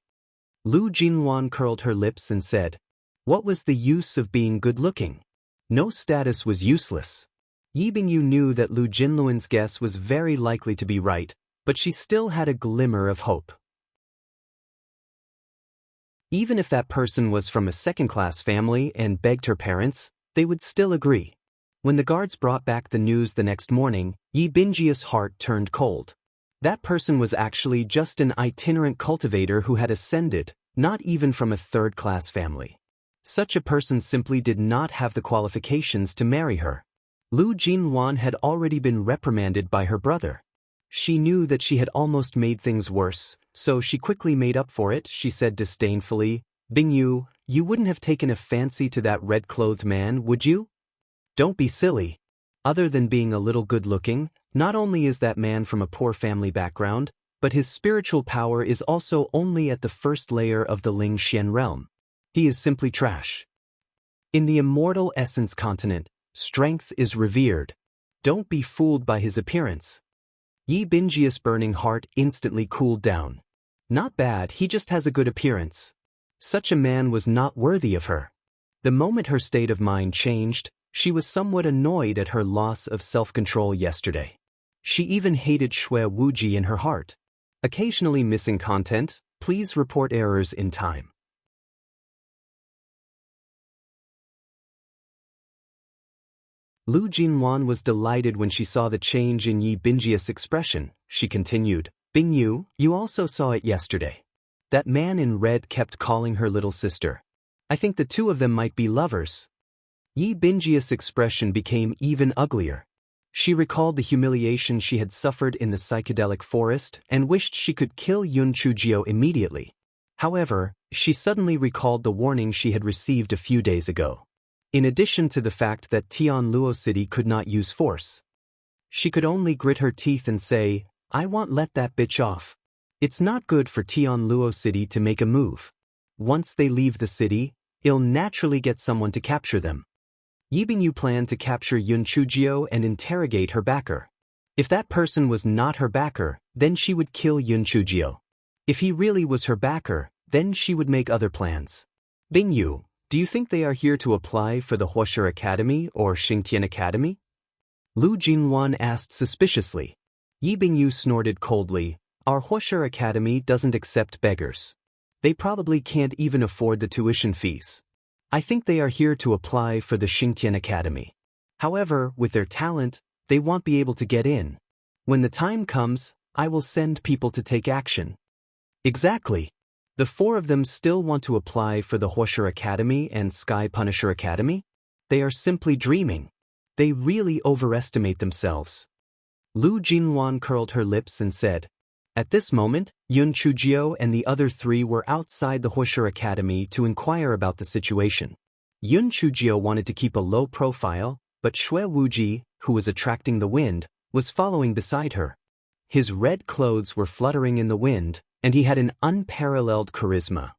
Lu Jinluan curled her lips and said, "What was the use of being good-looking? No status was useless. Yi Bingyu knew that Lu Jinluan's guess was very likely to be right, but she still had a glimmer of hope. Even if that person was from a second-class family and begged her parents, they would still agree. When the guards brought back the news the next morning, Yi Bingjia's heart turned cold. That person was actually just an itinerant cultivator who had ascended, not even from a third-class family. Such a person simply did not have the qualifications to marry her. Lu Jinluan had already been reprimanded by her brother. She knew that she had almost made things worse, so she quickly made up for it. She said disdainfully, "Bingyu, you wouldn't have taken a fancy to that red-clothed man, would you? Don't be silly. Other than being a little good-looking, not only is that man from a poor family background, but his spiritual power is also only at the first layer of the Ling Xian realm. He is simply trash. In the immortal essence continent, strength is revered. Don't be fooled by his appearance." Yi Bingjia's burning heart instantly cooled down. Not bad, he just has a good appearance. Such a man was not worthy of her. The moment her state of mind changed, she was somewhat annoyed at her loss of self-control yesterday. She even hated Xue Wuji in her heart. Occasionally missing content, please report errors in time. Lu Jinluan was delighted when she saw the change in Yi Bingjia's expression. She continued, "Bingyu, you also saw it yesterday. That man in red kept calling her little sister. I think the two of them might be lovers." Yi Bingjia's expression became even uglier. She recalled the humiliation she had suffered in the psychedelic forest and wished she could kill Yun Chujio immediately. However, she suddenly recalled the warning she had received a few days ago. In addition to the fact that Tianluo City could not use force, she could only grit her teeth and say, "I won't let that bitch off." It's not good for Tianluo City to make a move. Once they leave the city, it'll naturally get someone to capture them. Yi Bingyu planned to capture Yun Chujio and interrogate her backer. If that person was not her backer, then she would kill Yun Chujio. If he really was her backer, then she would make other plans. "Bingyu, do you think they are here to apply for the Huoshi Academy or Xingtian Academy?" Lu Jinluan asked suspiciously. Yi Bingyu snorted coldly, "Our Huoshi Academy doesn't accept beggars. They probably can't even afford the tuition fees. I think they are here to apply for the Xingtian Academy. However, with their talent, they won't be able to get in. When the time comes, I will send people to take action." Exactly. The four of them still want to apply for the Huoshi Academy and Sky Punisher Academy? They are simply dreaming. They really overestimate themselves. Lu Jinluan curled her lips and said, At this moment, Yun Chujio and the other three were outside the Huoshi Academy to inquire about the situation. Yun Chujio wanted to keep a low profile, but Xue Wuji, who was attracting the wind, was following beside her. His red clothes were fluttering in the wind, and he had an unparalleled charisma.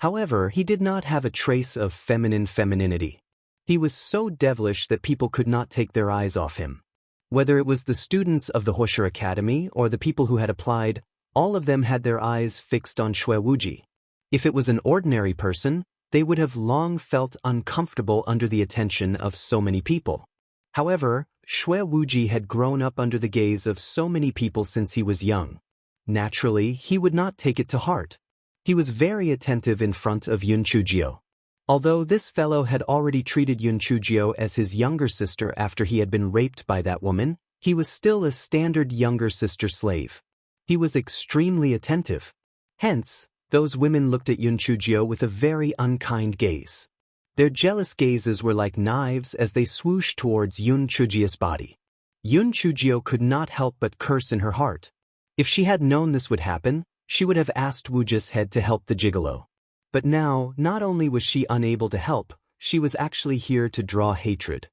However, he did not have a trace of femininity. He was so devilish that people could not take their eyes off him. Whether it was the students of the Huoshi Academy or the people who had applied, all of them had their eyes fixed on Xue Wuji. If it was an ordinary person, they would have long felt uncomfortable under the attention of so many people. However, Xue Wuji had grown up under the gaze of so many people since he was young. Naturally, he would not take it to heart. He was very attentive in front of Yun Chujio. Although this fellow had already treated Yun Chujio as his younger sister after he had been raped by that woman, he was still a standard younger sister slave. He was extremely attentive. Hence, those women looked at Yun Chujio with a very unkind gaze. Their jealous gazes were like knives as they swooshed towards Yun Chujio's body. Yun Chujio could not help but curse in her heart. If she had known this would happen, she would have asked Wuji's head to help the gigolo. But now, not only was she unable to help, she was actually here to draw hatred.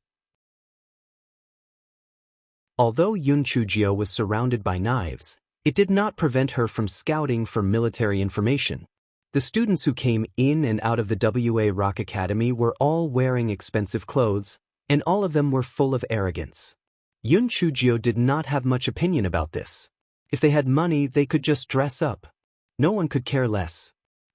Although Yun Chujio was surrounded by knives, it did not prevent her from scouting for military information. The students who came in and out of the WA Rock Academy were all wearing expensive clothes, and all of them were full of arrogance. Yun Chujio did not have much opinion about this. If they had money, they could just dress up. No one could care less.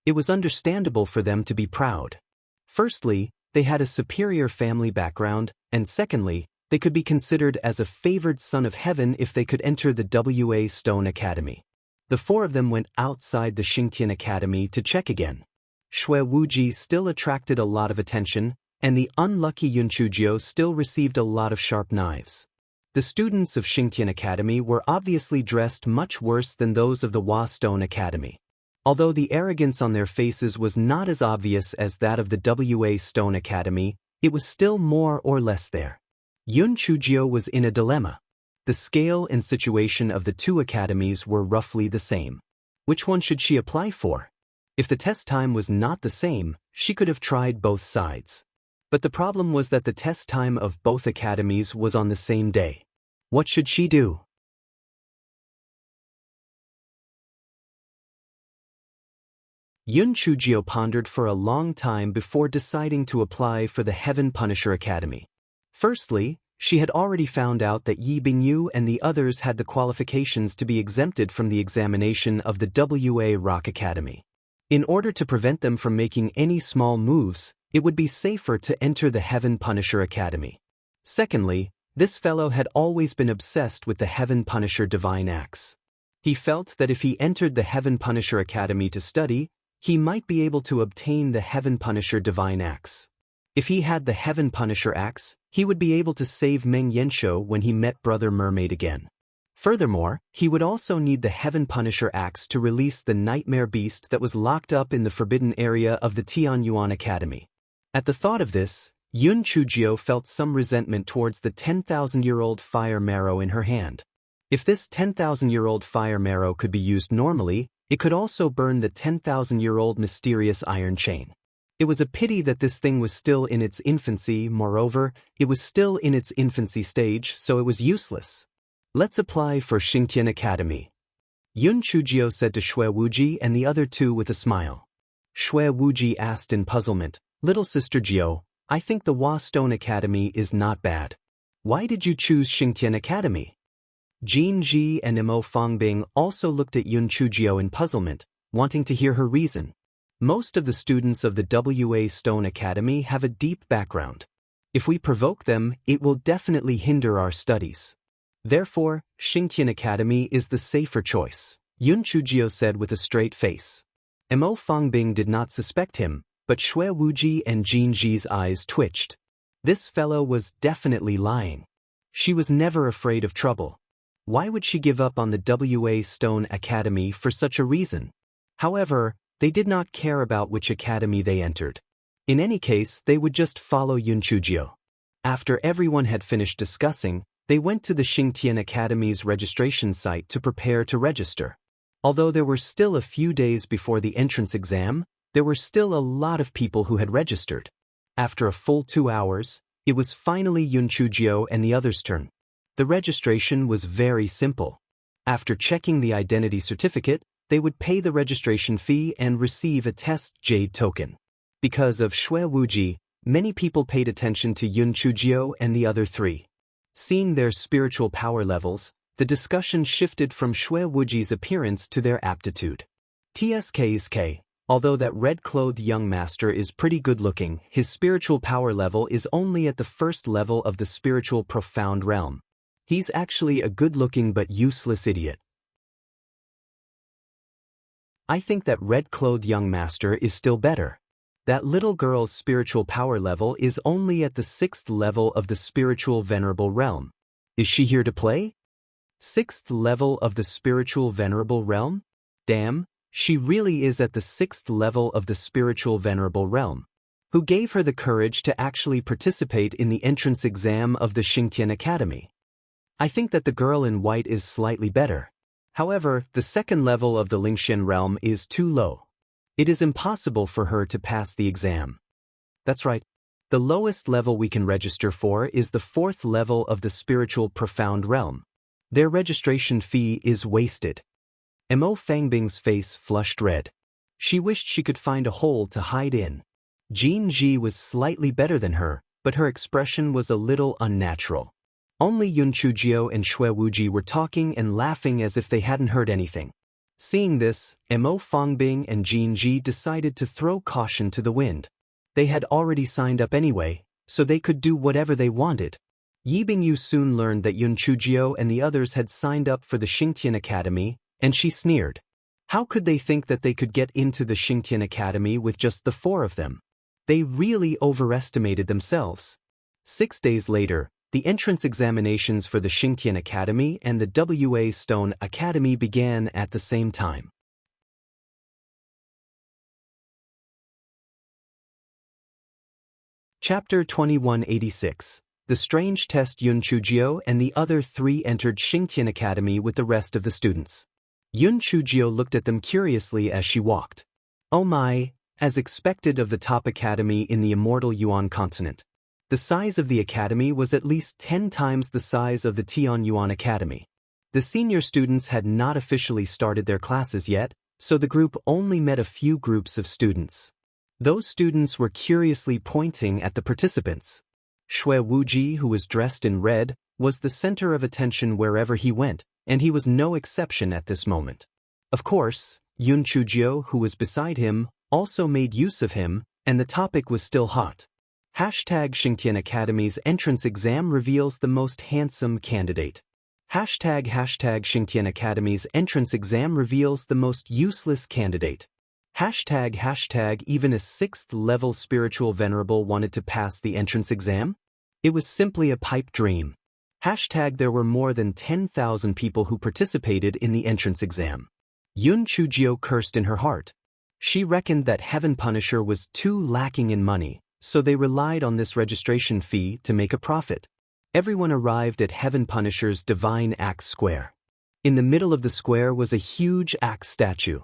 It was understandable for them to be proud. Firstly, they had a superior family background, and secondly, they could be considered as a favored son of heaven if they could enter the WA Stone Academy. The four of them went outside the Xingtian Academy to check again. Shui Wuji still attracted a lot of attention, and the unlucky Yun Chujio still received a lot of sharp knives. The students of Xingtian Academy were obviously dressed much worse than those of the Hua Stone Academy. Although the arrogance on their faces was not as obvious as that of the WA Stone Academy, it was still more or less there. Yun Chujio was in a dilemma. The scale and situation of the two academies were roughly the same. Which one should she apply for? If the test time was not the same, she could have tried both sides. But the problem was that the test time of both academies was on the same day. What should she do? Yun Chujio pondered for a long time before deciding to apply for the Heaven Punisher Academy. Firstly, she had already found out that Yi Bingyu and the others had the qualifications to be exempted from the examination of the WA Rock Academy. In order to prevent them from making any small moves, it would be safer to enter the Heaven Punisher Academy. Secondly, this fellow had always been obsessed with the Heaven Punisher Divine Axe. He felt that if he entered the Heaven Punisher Academy to study, he might be able to obtain the Heaven Punisher Divine Axe. If he had the Heaven Punisher Axe, he would be able to save Meng Yanshou when he met Brother Mermaid again. Furthermore, he would also need the Heaven Punisher Axe to release the Nightmare Beast that was locked up in the forbidden area of the Tianyuan Academy. At the thought of this, Yun Chujio felt some resentment towards the 10,000-year-old fire marrow in her hand. If this 10,000-year-old fire marrow could be used normally, it could also burn the 10,000-year-old mysterious iron chain. It was a pity that this thing was still in its infancy. Moreover, it was still in its infancy stage, so it was useless. Let's apply for Xingtian Academy, Yun Chujio said to Shui Wuji and the other two with a smile. Shui Wuji asked in puzzlement, "Little Sister Jiao, I think the Hua Stone Academy is not bad. Why did you choose Xingtian Academy?" Jin Ji and Mo Fangbing also looked at Yun Chujio in puzzlement, wanting to hear her reason. Most of the students of the WA Stone Academy have a deep background. If we provoke them, it will definitely hinder our studies. Therefore, Xingtian Academy is the safer choice, Yun Chujio said with a straight face. Mo Fangbing did not suspect him, but Shui Wuji and Jin Ji's eyes twitched. This fellow was definitely lying. She was never afraid of trouble. Why would she give up on the WA Stone Academy for such a reason? However, they did not care about which academy they entered. In any case, they would just follow Yun Chujio. After everyone had finished discussing, they went to the Xingtian Academy's registration site to prepare to register. Although there were still a few days before the entrance exam, there were still a lot of people who had registered. After a full 2 hours, it was finally Yun Chujio and the others' turn. The registration was very simple. After checking the identity certificate, they would pay the registration fee and receive a test jade token. Because of Shui Wuji, many people paid attention to Yun Chujio and the other three. Seeing their spiritual power levels, the discussion shifted from Shui Wuji's appearance to their aptitude. TSKSK, although that red-clothed young master is pretty good-looking, his spiritual power level is only at the first level of the spiritual profound realm. He's actually a good-looking but useless idiot. I think that red-clothed young master is still better. That little girl's spiritual power level is only at the 6th level of the spiritual venerable realm. Is she here to play? 6th level of the spiritual venerable realm? Damn, she really is at the 6th level of the spiritual venerable realm. Who gave her the courage to actually participate in the entrance exam of the Xingtian Academy? I think that the girl in white is slightly better. However, the 2nd level of the Lingxian realm is too low. It is impossible for her to pass the exam. That's right. The lowest level we can register for is the 4th level of the spiritual profound realm. Their registration fee is wasted. Mo Fangbing's face flushed red. She wished she could find a hole to hide in. Jin Ji was slightly better than her, but her expression was a little unnatural. Only Yun Chujio and Shui Wuji were talking and laughing as if they hadn't heard anything. Seeing this, Mo Fangbing and Jin Ji decided to throw caution to the wind. They had already signed up anyway, so they could do whatever they wanted. Yi Bingyu soon learned that Yun Chujio and the others had signed up for the Xingtian Academy, and she sneered. How could they think that they could get into the Xingtian Academy with just the 4 of them? They really overestimated themselves. 6 days later, the entrance examinations for the Xingtian Academy and the WA Stone Academy began at the same time. Chapter 2186. The strange test. Yun Chujio and the other 3 entered Xingtian Academy with the rest of the students. Yun Chujio looked at them curiously as she walked. Oh my, as expected of the top academy in the immortal Yuan continent. The size of the academy was at least 10 times the size of the Tian Yuan Academy. The senior students had not officially started their classes yet, so the group only met a few groups of students. Those students were curiously pointing at the participants. Shui Wuji, who was dressed in red, was the center of attention wherever he went, and he was no exception at this moment. Of course, Yun Chujio, who was beside him, also made use of him, and the topic was still hot. Xingtian Academy's entrance exam reveals the most handsome candidate. Xingtian Academy's entrance exam reveals the most useless candidate. Even a 6th level spiritual venerable wanted to pass the entrance exam? It was simply a pipe dream. There were more than 10,000 people who participated in the entrance exam. Yun Chujio cursed in her heart. She reckoned that Heaven Punisher was too lacking in money, so they relied on this registration fee to make a profit. Everyone arrived at Heaven Punisher's Divine Axe Square. In the middle of the square was a huge axe statue.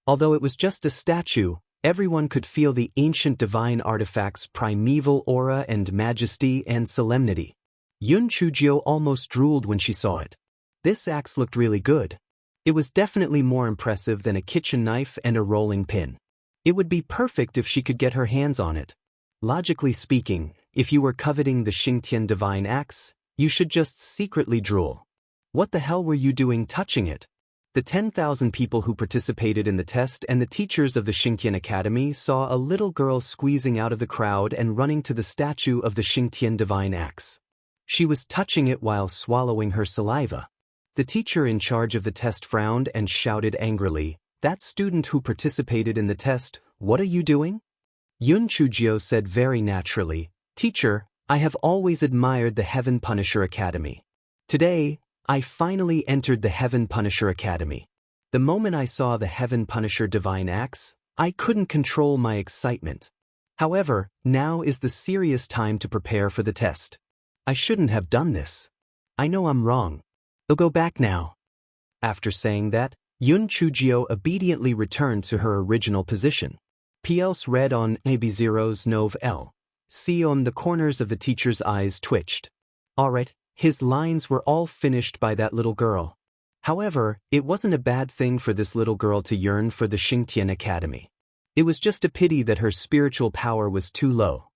Although it was just a statue, everyone could feel the ancient divine artifact's primeval aura and majesty and solemnity. Yun Chujio almost drooled when she saw it. This axe looked really good. It was definitely more impressive than a kitchen knife and a rolling pin. It would be perfect if she could get her hands on it. Logically speaking, if you were coveting the Xingtian divine axe, you should just secretly drool. What the hell were you doing touching it? The 10,000 people who participated in the test and the teachers of the Xingtian Academy saw a little girl squeezing out of the crowd and running to the statue of the Xingtian divine axe. She was touching it while swallowing her saliva. The teacher in charge of the test frowned and shouted angrily, "That student who participated in the test, what are you doing?" Yun Chujio said very naturally, "Teacher, I have always admired the Heaven Punisher Academy. Today, I finally entered the Heaven Punisher Academy. The moment I saw the Heaven Punisher Divine Axe, I couldn't control my excitement. However, now is the serious time to prepare for the test. I shouldn't have done this. I know I'm wrong. I'll go back now." After saying that, Yun Chujio obediently returned to her original position. PLs read on AB0's Nov L. See on the corners of the teacher's eyes twitched. Alright. His lines were all finished by that little girl. However, it wasn't a bad thing for this little girl to yearn for the Xingtian Academy. It was just a pity that her spiritual power was too low.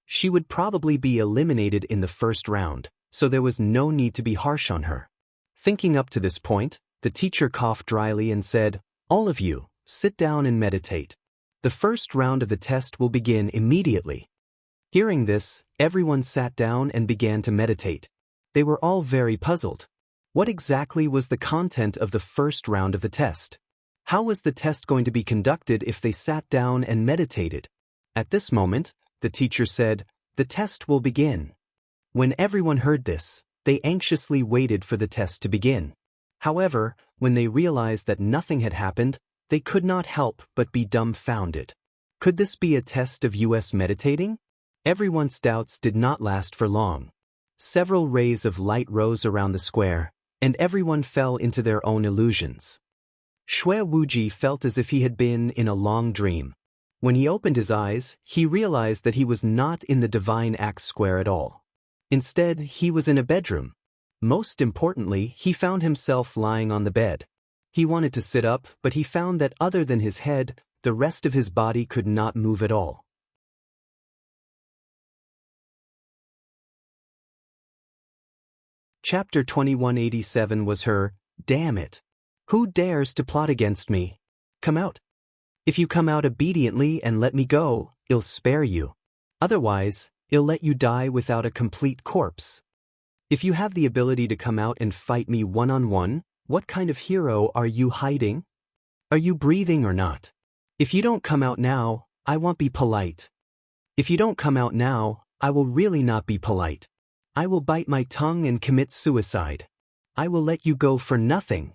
She would probably be eliminated in the first round, so there was no need to be harsh on her. Thinking up to this point, the teacher coughed dryly and said, "All of you, sit down and meditate. The first round of the test will begin immediately." Hearing this, everyone sat down and began to meditate. They were all very puzzled. What exactly was the content of the first round of the test? How was the test going to be conducted if they sat down and meditated? At this moment, the teacher said, "The test will begin." When everyone heard this, they anxiously waited for the test to begin. However, when they realized that nothing had happened, they could not help but be dumbfounded. Could this be a test of US meditating? Everyone's doubts did not last for long. Several rays of light rose around the square, and everyone fell into their own illusions. Shui Wuji felt as if he had been in a long dream. When he opened his eyes, he realized that he was not in the Divine Axe Square at all. Instead, he was in a bedroom. Most importantly, he found himself lying on the bed. He wanted to sit up, but he found that other than his head, the rest of his body could not move at all. Chapter 2187 was her, "Damn it! Who dares to plot against me? Come out!" If you come out obediently and let me go, I'll spare you. Otherwise, I'll let you die without a complete corpse. If you have the ability to come out and fight me one-on-one, what kind of hero are you hiding? Are you breathing or not? If you don't come out now, I won't be polite. If you don't come out now, I will really not be polite. I will bite my tongue and commit suicide. I will let you go for nothing.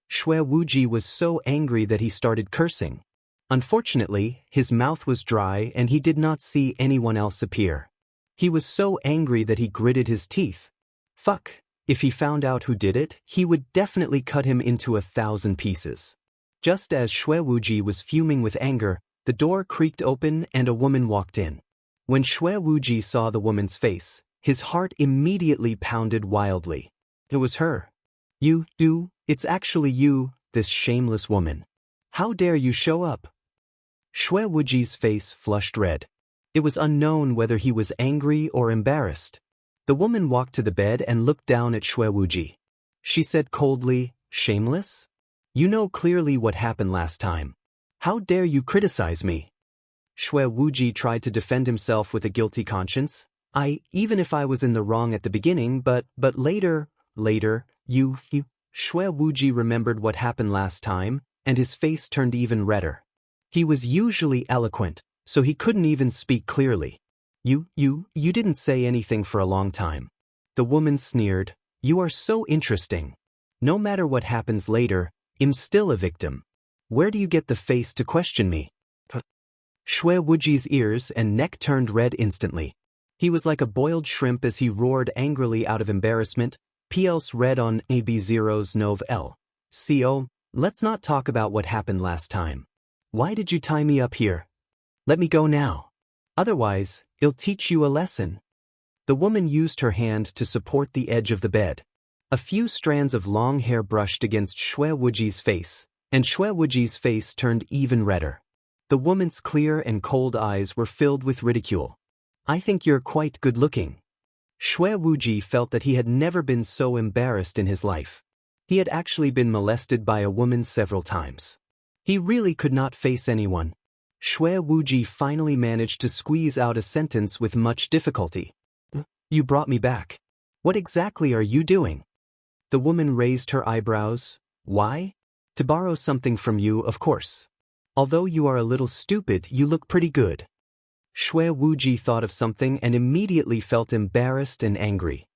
Shui Wuji was so angry that he started cursing. Unfortunately, his mouth was dry and he did not see anyone else appear. He was so angry that he gritted his teeth. Fuck, if he found out who did it, he would definitely cut him into 1,000 pieces. Just as Shui Wuji was fuming with anger, the door creaked open and a woman walked in. When Shui Wuji saw the woman's face, his heart immediately pounded wildly. It was her. You, it's actually you, this shameless woman. How dare you show up? Shui Wuji's face flushed red. It was unknown whether he was angry or embarrassed. The woman walked to the bed and looked down at Shui Wuji. She said coldly, "Shameless? You know clearly what happened last time. How dare you criticize me?" Shui Wuji tried to defend himself with a guilty conscience. Even if I was in the wrong at the beginning, but later, you. Shui Wuji remembered what happened last time, and his face turned even redder. He was usually eloquent, so he couldn't even speak clearly. You didn't say anything for a long time. The woman sneered. You are so interesting. No matter what happens later, I'm still a victim. Where do you get the face to question me? Shui Wuji's ears and neck turned red instantly. He was like a boiled shrimp as he roared angrily out of embarrassment. PL's read on AB0's Nov L. CO, let's not talk about what happened last time. Why did you tie me up here? Let me go now. Otherwise, I'll teach you a lesson. The woman used her hand to support the edge of the bed. A few strands of long hair brushed against Shui Wuji's face, and Shui Wuji's face turned even redder. The woman's clear and cold eyes were filled with ridicule. I think you're quite good-looking. Shui Wuji felt that he had never been so embarrassed in his life. He had actually been molested by a woman several times. He really could not face anyone. Shui Wuji finally managed to squeeze out a sentence with much difficulty. You brought me back. What exactly are you doing? The woman raised her eyebrows. Why? To borrow something from you, of course. Although you are a little stupid, you look pretty good. Shui Wuji thought of something and immediately felt embarrassed and angry.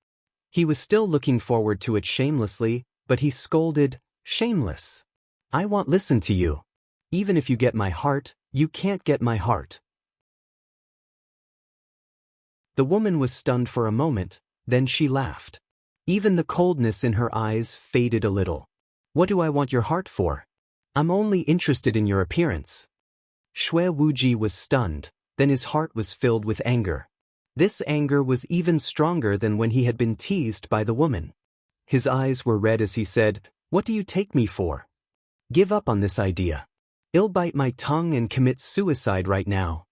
He was still looking forward to it shamelessly, but he scolded, Shameless. I won't listen to you. Even if you get my heart, you can't get my heart. The woman was stunned for a moment, then she laughed. Even the coldness in her eyes faded a little. What do I want your heart for? I'm only interested in your appearance. Shui Wuji was stunned, then his heart was filled with anger. This anger was even stronger than when he had been teased by the woman. His eyes were red as he said, What do you take me for? Give up on this idea. I'll bite my tongue and commit suicide right now.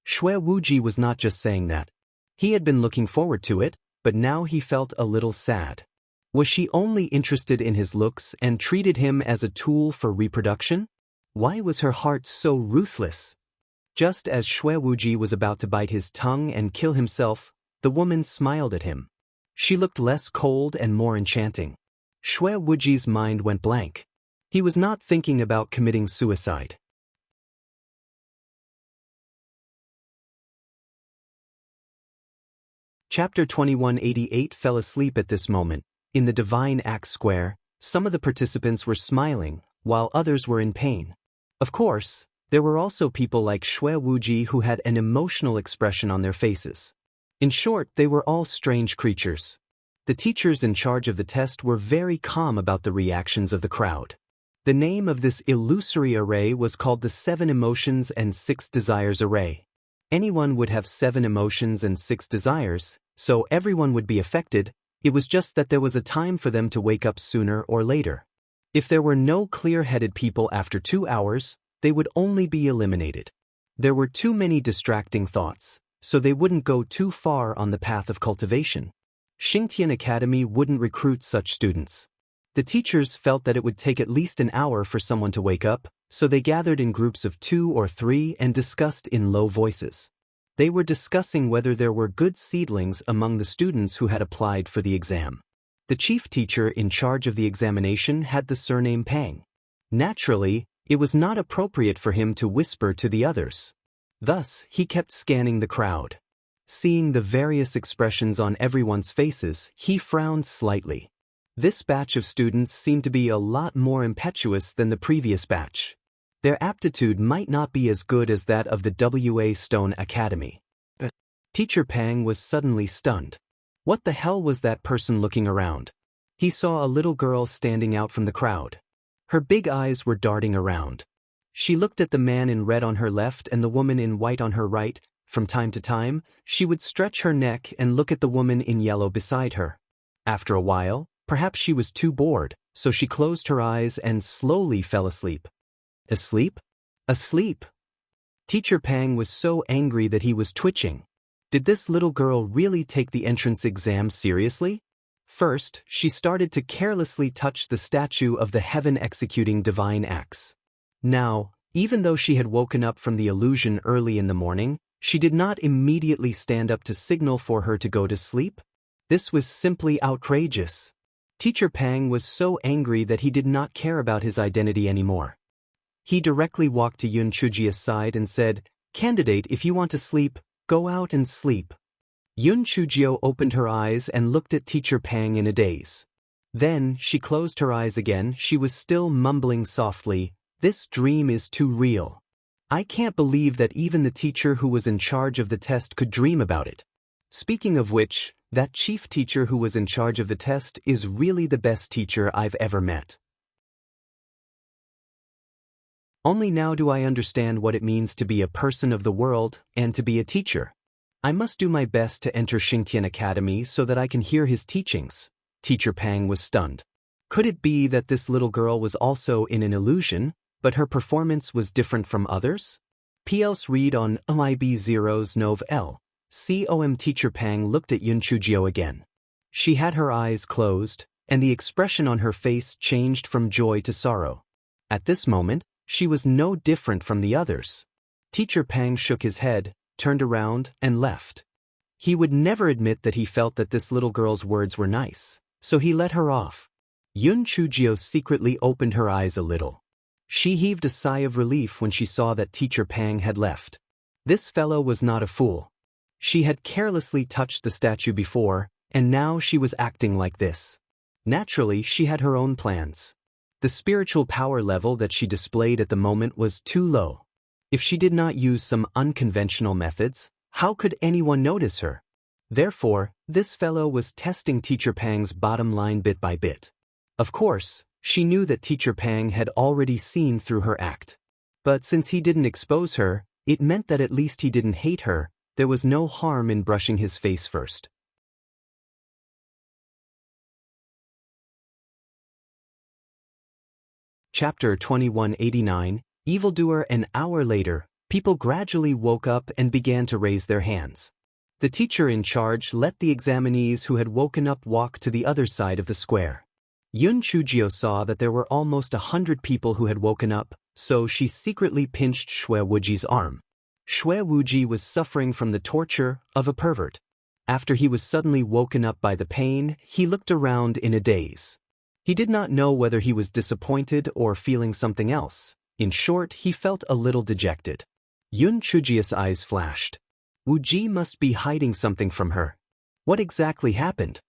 Shui Wuji was not just saying that. He had been looking forward to it, but now he felt a little sad. Was she only interested in his looks and treated him as a tool for reproduction? Why was her heart so ruthless? Just as Shui Wuji was about to bite his tongue and kill himself, the woman smiled at him. She looked less cold and more enchanting. Shui Wuji's mind went blank. He was not thinking about committing suicide. Chapter 2188 fell asleep at this moment. In the Divine Axe Square, some of the participants were smiling, while others were in pain. Of course, there were also people like Shui Wuji who had an emotional expression on their faces. In short, they were all strange creatures. The teachers in charge of the test were very calm about the reactions of the crowd. The name of this illusory array was called the 7 Emotions and 6 Desires Array. Anyone would have 7 emotions and 6 desires, so everyone would be affected. It was just that there was a time for them to wake up sooner or later. If there were no clear-headed people after 2 hours, they would only be eliminated. There were too many distracting thoughts, so they wouldn't go too far on the path of cultivation. Xingtian Academy wouldn't recruit such students. The teachers felt that it would take at least an hour for someone to wake up, so they gathered in groups of 2 or 3 and discussed in low voices. They were discussing whether there were good seedlings among the students who had applied for the exam. The chief teacher in charge of the examination had the surname Pang. Naturally, it was not appropriate for him to whisper to the others. Thus, he kept scanning the crowd. Seeing the various expressions on everyone's faces, he frowned slightly. This batch of students seemed to be a lot more impetuous than the previous batch. Their aptitude might not be as good as that of the W.A. Stone Academy. Teacher Pang was suddenly stunned. What the hell was that person looking around? He saw a little girl standing out from the crowd. Her big eyes were darting around. She looked at the man in red on her left and the woman in white on her right. From time to time, she would stretch her neck and look at the woman in yellow beside her. After a while, perhaps she was too bored, so she closed her eyes and slowly fell asleep. Asleep? Asleep! Teacher Pang was so angry that he was twitching. Did this little girl really take the entrance exam seriously? First, she started to carelessly touch the statue of the heaven-executing divine axe. Now, even though she had woken up from the illusion early in the morning, she did not immediately stand up to signal for her to go to sleep. This was simply outrageous. Teacher Pang was so angry that he did not care about his identity anymore. He directly walked to Yun Chujia's side and said, "Candidate, if you want to sleep, go out and sleep." Yun Chujio opened her eyes and looked at Teacher Pang in a daze. Then, she closed her eyes again. She was still mumbling softly, "This dream is too real. I can't believe that even the teacher who was in charge of the test could dream about it. Speaking of which, that chief teacher who was in charge of the test is really the best teacher I've ever met. Only now do I understand what it means to be a person of the world and to be a teacher. I must do my best to enter Xingtian Academy so that I can hear his teachings." Teacher Pang was stunned. Could it be that this little girl was also in an illusion, but her performance was different from others? PLs read on OIB0's Nov L. COM. Teacher Pang looked at Yun Chujio again. She had her eyes closed, and the expression on her face changed from joy to sorrow. At this moment, she was no different from the others. Teacher Pang shook his head, turned around, and left. He would never admit that he felt that this little girl's words were nice, so he let her off. Yun Chujio secretly opened her eyes a little. She heaved a sigh of relief when she saw that Teacher Pang had left. This fellow was not a fool. She had carelessly touched the statue before, and now she was acting like this. Naturally, she had her own plans. The spiritual power level that she displayed at the moment was too low. If she did not use some unconventional methods, how could anyone notice her? Therefore, this fellow was testing Teacher Pang's bottom line bit by bit. Of course, she knew that Teacher Pang had already seen through her act. But since he didn't expose her, it meant that at least he didn't hate her. There was no harm in brushing his face first. Chapter 2189, Evildoer. An hour later, people gradually woke up and began to raise their hands. The teacher in charge let the examinees who had woken up walk to the other side of the square. Yun Chujio saw that there were almost 100 people who had woken up, so she secretly pinched Xue Wuji's arm. Xue Wuji was suffering from the torture of a pervert. After he was suddenly woken up by the pain, he looked around in a daze. He did not know whether he was disappointed or feeling something else. In short, he felt a little dejected. Yun Chujio's eyes flashed. Wuji must be hiding something from her. What exactly happened?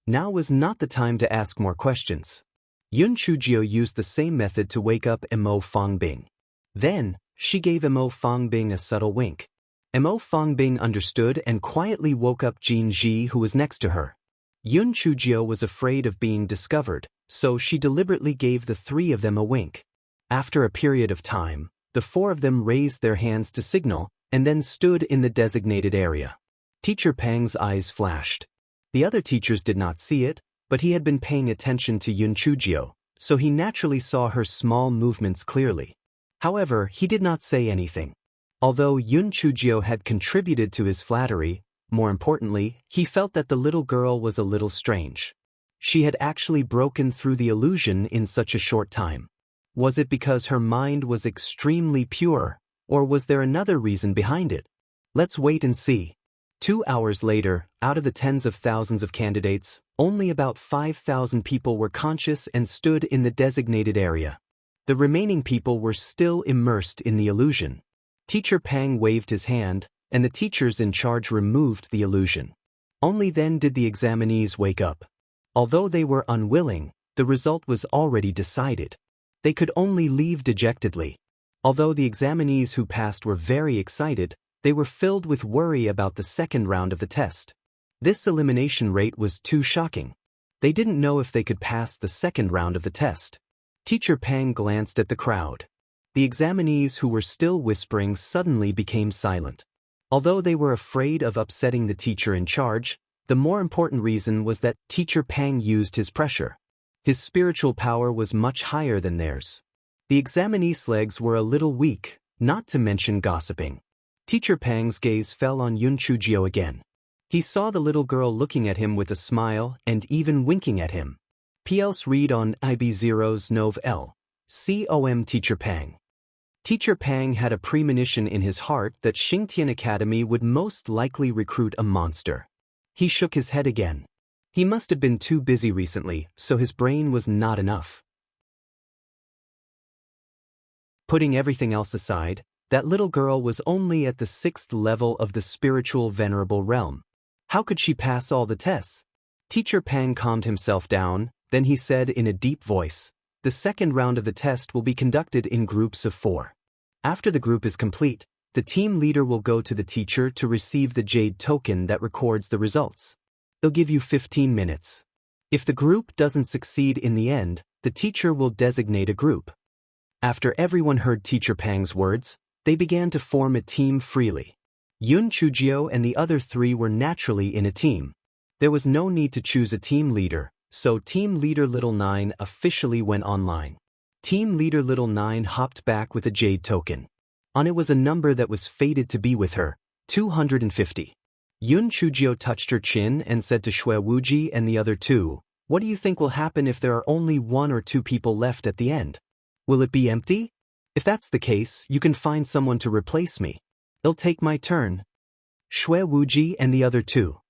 Now was not the time to ask more questions. Yun Chujio used the same method to wake up Mo Fangbing. Then, she gave Mo Fangbing a subtle wink. Mo Fangbing understood and quietly woke up Jin Ji, who was next to her. Yun Chujio was afraid of being discovered, so she deliberately gave the 3 of them a wink. After a period of time, the 4 of them raised their hands to signal, and then stood in the designated area. Teacher Pang's eyes flashed. The other teachers did not see it, but he had been paying attention to Yun Chujio, so he naturally saw her small movements clearly. However, he did not say anything. Although Yun Chujio had contributed to his flattery, more importantly, he felt that the little girl was a little strange. She had actually broken through the illusion in such a short time. Was it because her mind was extremely pure, or was there another reason behind it? Let's wait and see. 2 hours later, out of the tens of thousands of candidates, only about 5,000 people were conscious and stood in the designated area. The remaining people were still immersed in the illusion. Teacher Pang waved his hand, and the teachers in charge removed the illusion. Only then did the examinees wake up. Although they were unwilling, the result was already decided. They could only leave dejectedly. Although the examinees who passed were very excited, they were filled with worry about the second round of the test. This elimination rate was too shocking. They didn't know if they could pass the second round of the test. Teacher Pang glanced at the crowd. The examinees who were still whispering suddenly became silent. Although they were afraid of upsetting the teacher in charge, the more important reason was that Teacher Pang used his pressure. His spiritual power was much higher than theirs. The examinees' legs were a little weak, not to mention gossiping. Teacher Pang's gaze fell on Yun Chujio again. He saw the little girl looking at him with a smile and even winking at him. PL's read on IB0's Nov L. COM Teacher Pang. Teacher Pang had a premonition in his heart that Xingtian Academy would most likely recruit a monster. He shook his head again. He must have been too busy recently, so his brain was not enough. Putting everything else aside, that little girl was only at the 6th level of the spiritual venerable realm. How could she pass all the tests? Teacher Pang calmed himself down, then he said in a deep voice, "The second round of the test will be conducted in groups of 4. After the group is complete, the team leader will go to the teacher to receive the jade token that records the results. They'll give you 15 minutes. If the group doesn't succeed in the end, the teacher will designate a group." After everyone heard Teacher Pang's words, they began to form a team freely. Yun Chujio and the other 3 were naturally in a team. There was no need to choose a team leader, so Team Leader Little 9 officially went online. Team Leader Little 9 hopped back with a jade token. On it was a number that was fated to be with her, 250. Yun Chujio touched her chin and said to Xue Wuji and the other 2, "What do you think will happen if there are only 1 or 2 people left at the end? Will it be empty? If that's the case, you can find someone to replace me. It'll take my turn." Xue Wuji and the other 2.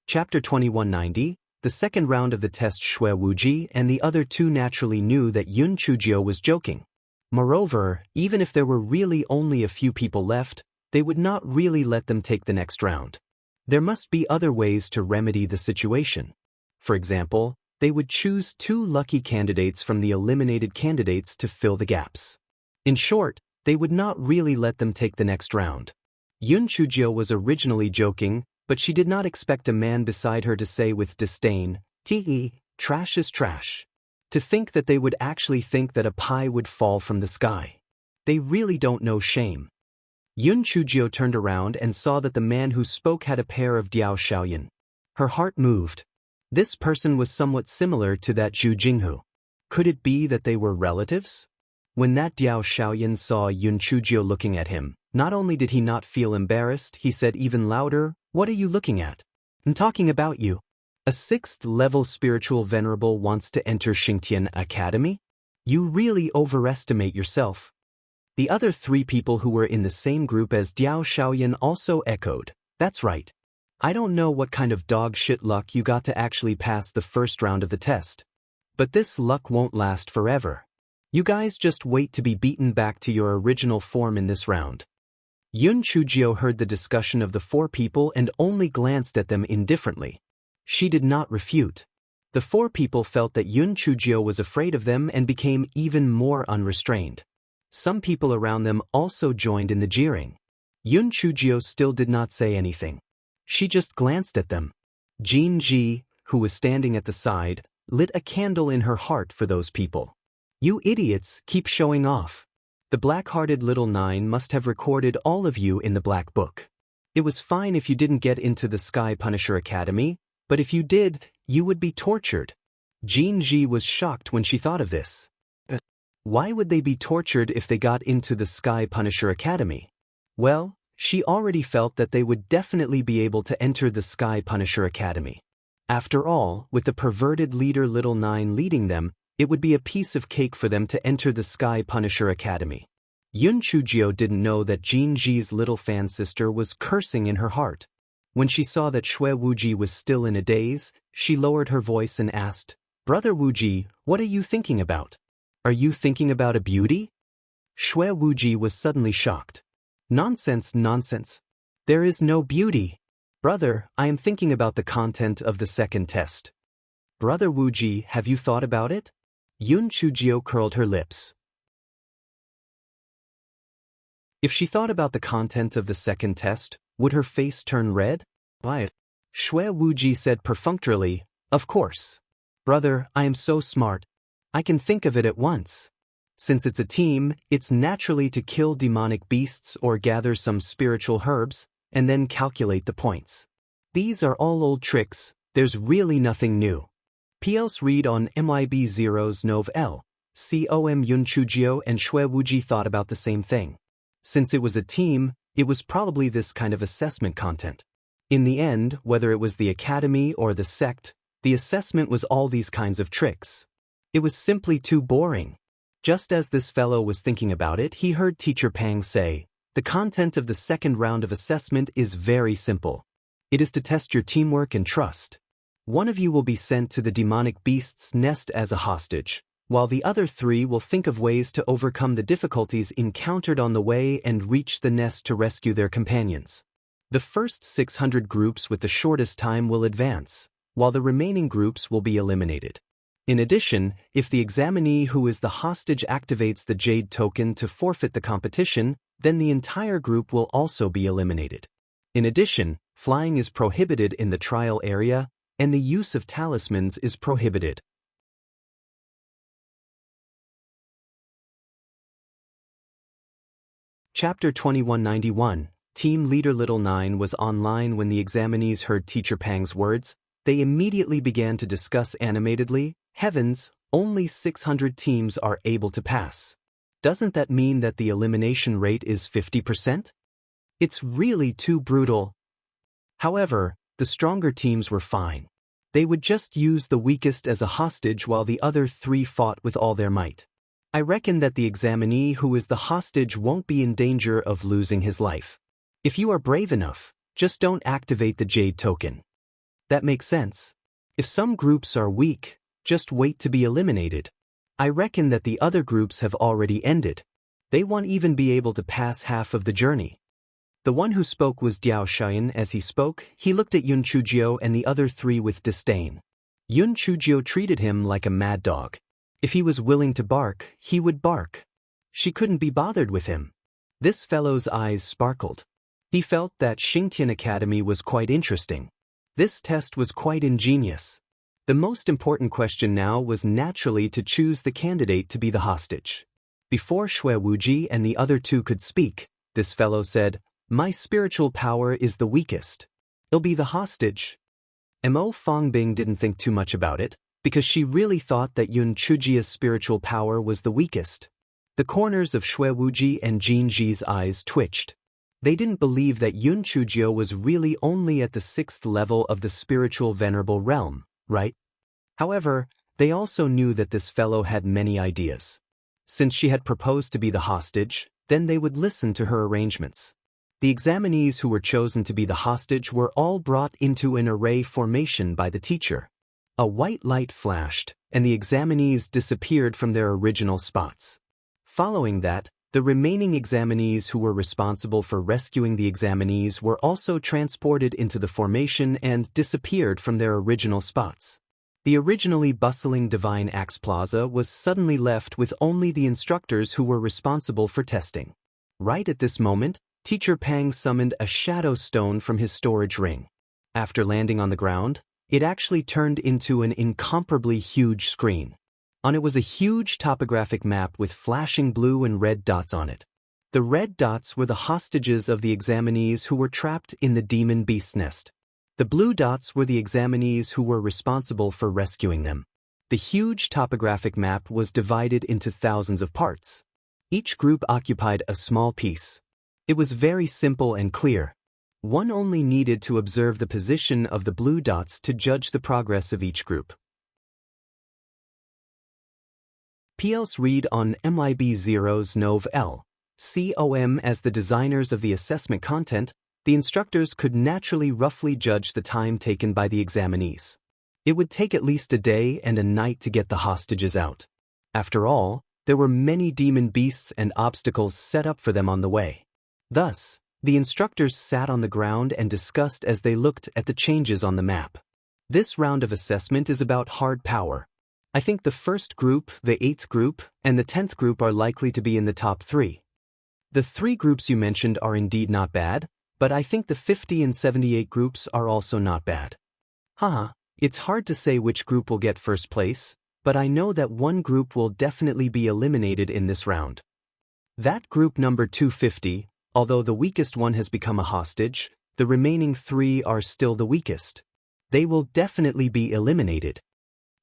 Chapter 2190, the second round of the test. Xue Wuji and the other 2 naturally knew that Yun Chujio was joking. Moreover, even if there were really only a few people left, they would not really let them take the next round. There must be other ways to remedy the situation. For example, they would choose 2 lucky candidates from the eliminated candidates to fill the gaps. In short, they would not really let them take the next round. Yun Chujio was originally joking, but she did not expect a man beside her to say with disdain, "Tee, trash is trash." To think that they would actually think that a pie would fall from the sky. They really don't know shame. Yun Chujio turned around and saw that the man who spoke had a pair of Diao Xiaoyan. Her heart moved. This person was somewhat similar to that Zhu Jinghu. Could it be that they were relatives? When that Diao Xiaoyan saw Yun Chujio looking at him, not only did he not feel embarrassed, he said even louder, "What are you looking at?" "I'm talking about you. A 6th level spiritual venerable wants to enter Xingtian Academy? You really overestimate yourself." The other 3 people who were in the same group as Diao Xiaoyan also echoed, "That's right. I don't know what kind of dog shit luck you got to actually pass the first round of the test. But this luck won't last forever. You guys just wait to be beaten back to your original form in this round." Yun Chujio heard the discussion of the 4 people and only glanced at them indifferently. She did not refute. The 4 people felt that Yun Chujio was afraid of them and became even more unrestrained. Some people around them also joined in the jeering. Yun Chujio still did not say anything. She just glanced at them. Jin Ji, who was standing at the side, lit a candle in her heart for those people. "You idiots keep showing off. The black-hearted little 9 must have recorded all of you in the black book. It was fine if you didn't get into the Sky Punisher Academy, but if you did, you would be tortured." Jin Ji was shocked when she thought of this. Why would they be tortured if they got into the Sky Punisher Academy? Well, she already felt that they would definitely be able to enter the Sky Punisher Academy. After all, with the perverted leader Little Nine leading them, it would be a piece of cake for them to enter the Sky Punisher Academy. Yun Chujio didn't know that Jin Ji's little fan sister was cursing in her heart. When she saw that Shui Wuji was still in a daze, she lowered her voice and asked, "Brother Wuji, what are you thinking about? Are you thinking about a beauty?" Shui Wuji was suddenly shocked. "Nonsense, nonsense. There is no beauty. Brother, I am thinking about the content of the second test." "Brother Wuji, have you thought about it?" Yun Chujio curled her lips. If she thought about the content of the second test, would her face turn red? Why? Shui Wuji said perfunctorily, "Of course. Brother, I am so smart. I can think of it at once. Since it's a team, it's naturally to kill demonic beasts or gather some spiritual herbs, and then calculate the points. These are all old tricks, there's really nothing new. P.L.'s read on MYB0's Nov L. Com Yun Chujio and Shui Wuji thought about the same thing. Since it was a team, it was probably this kind of assessment content. In the end, whether it was the academy or the sect, the assessment was all these kinds of tricks. It was simply too boring. Just as this fellow was thinking about it, he heard Teacher Pang say, "The content of the second round of assessment is very simple. It is to test your teamwork and trust. One of you will be sent to the demonic beast's nest as a hostage, while the other 3 will think of ways to overcome the difficulties encountered on the way and reach the nest to rescue their companions. The first 600 groups with the shortest time will advance, while the remaining groups will be eliminated. In addition, if the examinee who is the hostage activates the Jade token to forfeit the competition, then the entire group will also be eliminated. In addition, flying is prohibited in the trial area, and the use of talismans is prohibited." Chapter 2191. Team Leader Little Nine was online when the examinees heard Teacher Pang's words. They immediately began to discuss animatedly, "Heavens, only 600 teams are able to pass. Doesn't that mean that the elimination rate is 50%? It's really too brutal." However, the stronger teams were fine. They would just use the weakest as a hostage while the other 3 fought with all their might. "I reckon that the examinee who is the hostage won't be in danger of losing his life. If you are brave enough, just don't activate the Jade token." "That makes sense. If some groups are weak, just wait to be eliminated. I reckon that the other groups have already ended. They won't even be able to pass half of the journey." The one who spoke was Diao Xian. As he spoke, he looked at Yun Chujio and the other 3 with disdain. Yun Chujio treated him like a mad dog. If he was willing to bark, he would bark. She couldn't be bothered with him. This fellow's eyes sparkled. He felt that Xingtian Academy was quite interesting. This test was quite ingenious. The most important question now was naturally to choose the candidate to be the hostage. Before Shui Wuji and the other 2 could speak, this fellow said, "My spiritual power is the weakest. I'll be the hostage." Mo Fongbing didn't think too much about it, because she really thought that Yun Chujia's spiritual power was the weakest. The corners of Shui Wuji and Jin Ji's eyes twitched. They didn't believe that Yun Chujio was really only at the 6th level of the spiritual venerable realm, right? However, they also knew that this fellow had many ideas. Since she had proposed to be the hostage, then they would listen to her arrangements. The examinees who were chosen to be the hostage were all brought into an array formation by the teacher. A white light flashed, and the examinees disappeared from their original spots. Following that, the remaining examinees who were responsible for rescuing the examinees were also transported into the formation and disappeared from their original spots. The originally bustling Divine Axe Plaza was suddenly left with only the instructors who were responsible for testing. Right at this moment, Teacher Pang summoned a shadow stone from his storage ring. After landing on the ground, it actually turned into an incomparably huge screen. On it was a huge topographic map with flashing blue and red dots on it. The red dots were the hostages of the examinees who were trapped in the demon beast's nest. The blue dots were the examinees who were responsible for rescuing them. The huge topographic map was divided into thousands of parts. Each group occupied a small piece. It was very simple and clear. One only needed to observe the position of the blue dots to judge the progress of each group. PLs read on MIB0's Nov L. COM as the designers of the assessment content, the instructors could naturally roughly judge the time taken by the examinees. It would take at least a day and a night to get the hostages out. After all, there were many demon beasts and obstacles set up for them on the way. Thus, the instructors sat on the ground and discussed as they looked at the changes on the map. This round of assessment is about hard power. I think the first group, the 8th group, and the 10th group are likely to be in the top 3. The 3 groups you mentioned are indeed not bad, but I think the 50 and 78 groups are also not bad. Haha, it's hard to say which group will get first place, but I know that one group will definitely be eliminated in this round. That group number 250, although the weakest one has become a hostage, the remaining 3 are still the weakest. They will definitely be eliminated.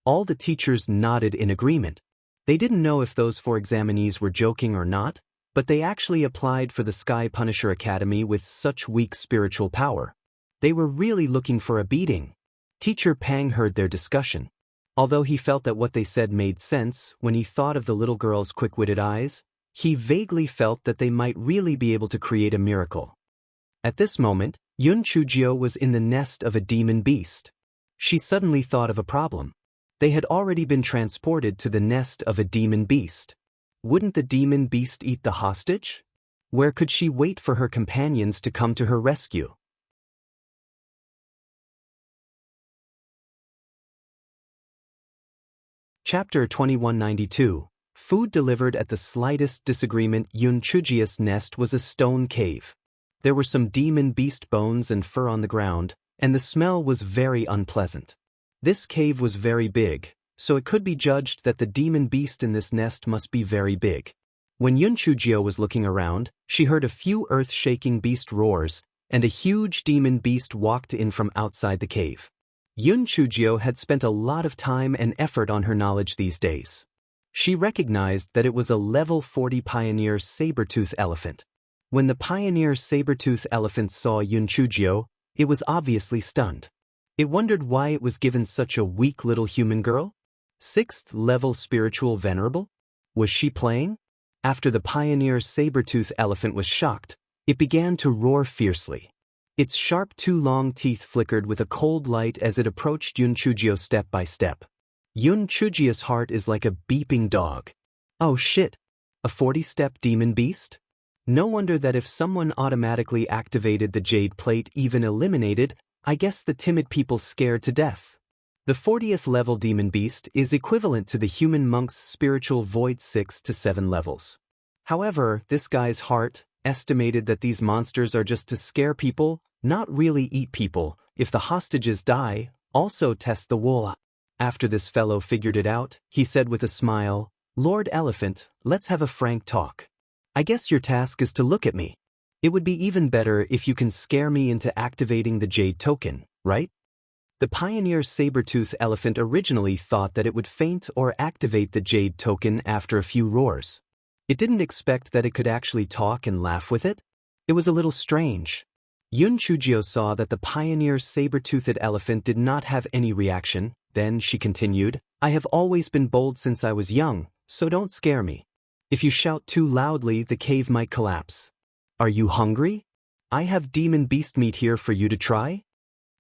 All the teachers nodded in agreement. They didn't know if those 4 examinees were joking or not, but they actually applied for the Sky Punisher Academy with such weak spiritual power. They were really looking for a beating. Teacher Pang heard their discussion. Although he felt that what they said made sense when he thought of the little girl's quick-witted eyes, he vaguely felt that they might really be able to create a miracle. At this moment, Yun Chujio was in the nest of a demon beast. She suddenly thought of a problem. They had already been transported to the nest of a demon beast. Wouldn't the demon beast eat the hostage? Where could she wait for her companions to come to her rescue? Chapter 2192. Food delivered at the slightest disagreement. Yun Chujia's nest was a stone cave. There were some demon beast bones and fur on the ground, and the smell was very unpleasant. This cave was very big, so it could be judged that the demon beast in this nest must be very big. When Yun Chujio was looking around, she heard a few earth-shaking beast roars, and a huge demon beast walked in from outside the cave. Yun Chujio had spent a lot of time and effort on her knowledge these days. She recognized that it was a level 40 pioneer saber-tooth elephant. When the pioneer saber-tooth elephant saw Yun Chujio, it was obviously stunned. It wondered why it was given such a weak little human girl. 6th level spiritual venerable? Was she playing? After the pioneer saber-tooth elephant was shocked, it began to roar fiercely. Its sharp 2 long teeth flickered with a cold light as it approached Yun Chujio step by step. Yun Chujio's heart is like a beeping dog. Oh shit! A 40-step demon beast? No wonder that if someone automatically activated the jade plate even eliminated, I guess the timid people scared to death. The 40th level demon beast is equivalent to the human monk's spiritual void 6 to 7 levels. However, this guy's heart estimated that these monsters are just to scare people, not really eat people. If the hostages die, also test the wool. After this fellow figured it out, he said with a smile, "Lord Elephant, let's have a frank talk. I guess your task is to look at me. It would be even better if you can scare me into activating the jade token, right?" The pioneer saber-tooth elephant originally thought that it would faint or activate the jade token after a few roars. It didn't expect that it could actually talk and laugh with it. It was a little strange. Yun Chujio saw that the pioneer saber-toothed elephant did not have any reaction. Then she continued, "I have always been bold since I was young, so don't scare me. If you shout too loudly, the cave might collapse. Are you hungry? I have demon beast meat here for you to try."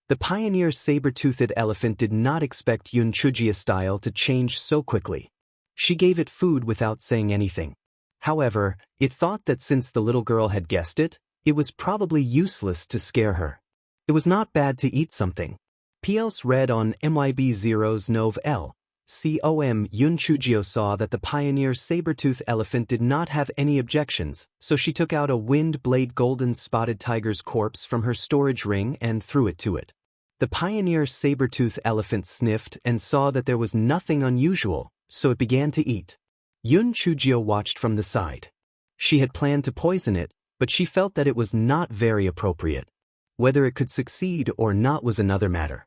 The pioneer saber-toothed elephant did not expect Yun Chujia's style to change so quickly. She gave it food without saying anything. However, it thought that since the little girl had guessed it, it was probably useless to scare her. It was not bad to eat something. PLs read on MIB0's Nov L. COM. Yun Chujio saw that the pioneer saber-tooth elephant did not have any objections, so she took out a wind blade golden spotted tiger's corpse from her storage ring and threw it to it. The pioneer saber-tooth elephant sniffed and saw that there was nothing unusual, so it began to eat. Yun Chujio watched from the side. She had planned to poison it, but she felt that it was not very appropriate. Whether it could succeed or not was another matter.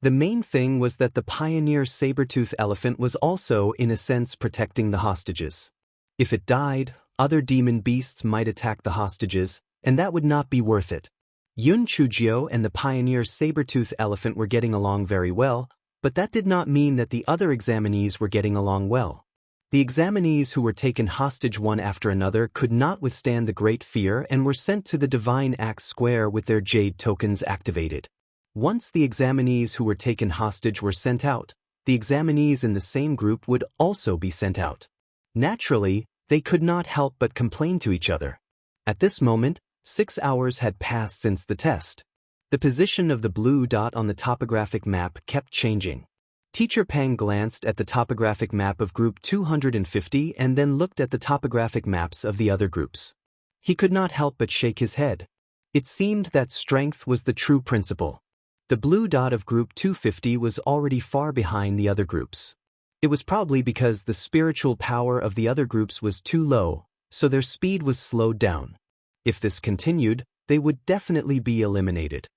The main thing was that the pioneer saber-tooth elephant was also, in a sense, protecting the hostages. If it died, Other demon beasts might attack the hostages, and that would not be worth it. Yun Chujio and the pioneer saber-tooth elephant were getting along very well, but that did not mean that the other examinees were getting along well. The examinees who were taken hostage one after another could not withstand the great fear and were sent to the Divine Axe Square with their jade tokens activated. Once the examinees who were taken hostage were sent out, the examinees in the same group would also be sent out. Naturally, they could not help but complain to each other. At this moment, 6 hours had passed since the test. The position of the blue dot on the topographic map kept changing. Teacher Pang glanced at the topographic map of group 250 and then looked at the topographic maps of the other groups. He could not help but shake his head. It seemed that strength was the true principle. The blue dot of group 250 was already far behind the other groups. It was probably because the spiritual power of the other groups was too low, so their speed was slowed down. If this continued, they would definitely be eliminated.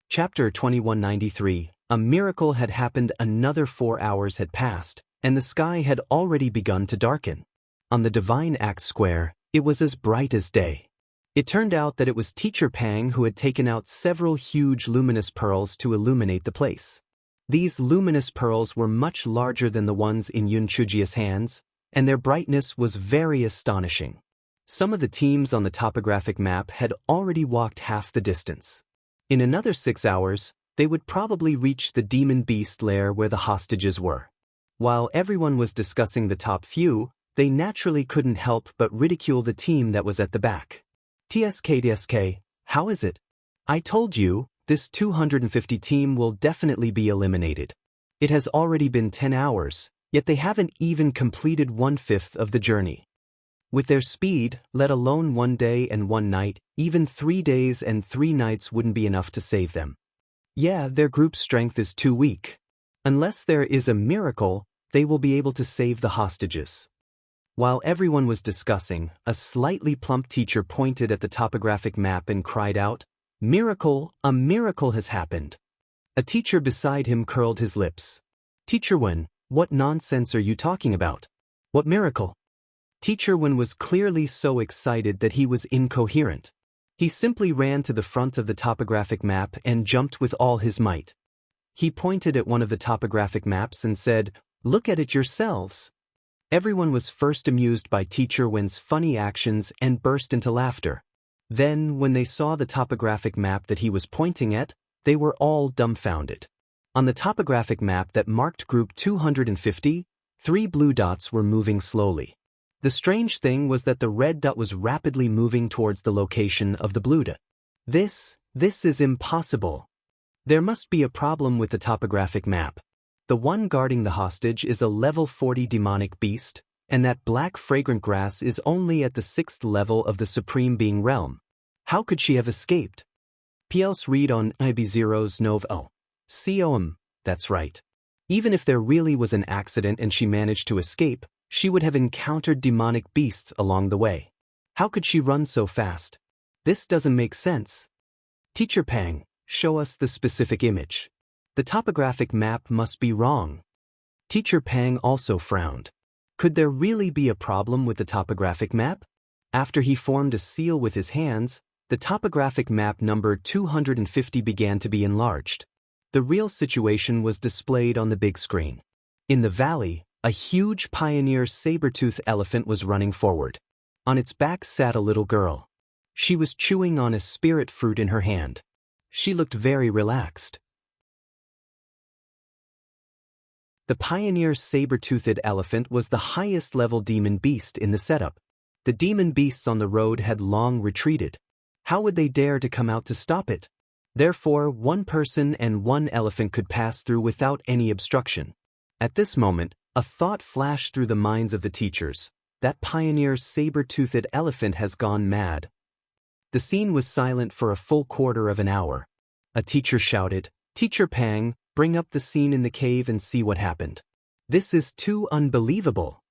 Chapter 2193. A miracle had happened. Another 4 hours had passed, and the sky had already begun to darken. On the Divine Axe Square, it was as bright as day. It turned out that it was Teacher Pang who had taken out several huge luminous pearls to illuminate the place. These luminous pearls were much larger than the ones in Yun Chujia's hands, and their brightness was very astonishing. Some of the teams on the topographic map had already walked half the distance. In another 6 hours, they would probably reach the demon beast lair where the hostages were. While everyone was discussing the top few, they naturally couldn't help but ridicule the team that was at the back. TSK, how is it? I told you, this 250 team will definitely be eliminated. It has already been 10 hours, yet they haven't even completed 1/5 of the journey. With their speed, let alone 1 day and 1 night, even 3 days and 3 nights wouldn't be enough to save them. Yeah, their group strength is too weak. Unless there is a miracle, they will be able to save the hostages. While everyone was discussing, a slightly plump teacher pointed at the topographic map and cried out, "Miracle! A miracle has happened!" A teacher beside him curled his lips. "Teacher Wen, what nonsense are you talking about? What miracle?" Teacher Wen was clearly so excited that he was incoherent. He simply ran to the front of the topographic map and jumped with all his might. He pointed at one of the topographic maps and said, "Look at it yourselves." Everyone was first amused by Teacher Wen's funny actions and burst into laughter. Then, when they saw the topographic map that he was pointing at, they were all dumbfounded. On the topographic map that marked group 250, 3 blue dots were moving slowly. The strange thing was that the red dot was rapidly moving towards the location of the blue dot. This is impossible. There must be a problem with the topographic map. The one guarding the hostage is a level 40 demonic beast, and that black fragrant grass is only at the 6th level of the Supreme Being realm. How could she have escaped? PLs read on IB0's Novo. COM, that's right. Even if there really was an accident and she managed to escape, she would have encountered demonic beasts along the way. How could she run so fast? This doesn't make sense. Teacher Pang, show us the specific image. The topographic map must be wrong. Teacher Pang also frowned. Could there really be a problem with the topographic map? After he formed a seal with his hands, the topographic map number 250 began to be enlarged. The real situation was displayed on the big screen. In the valley, a huge pioneer saber-tooth elephant was running forward. On its back sat a little girl. She was chewing on a spirit fruit in her hand. She looked very relaxed. The pioneer saber-toothed elephant was the highest-level demon beast in the setup. The demon beasts on the road had long retreated. How would they dare to come out to stop it? Therefore, 1 person and 1 elephant could pass through without any obstruction. At this moment, a thought flashed through the minds of the teachers. That pioneer saber-toothed elephant has gone mad. The scene was silent for a full quarter of an hour. A teacher shouted, "Teacher Pang, bring up the scene in the cave and see what happened. This is too unbelievable."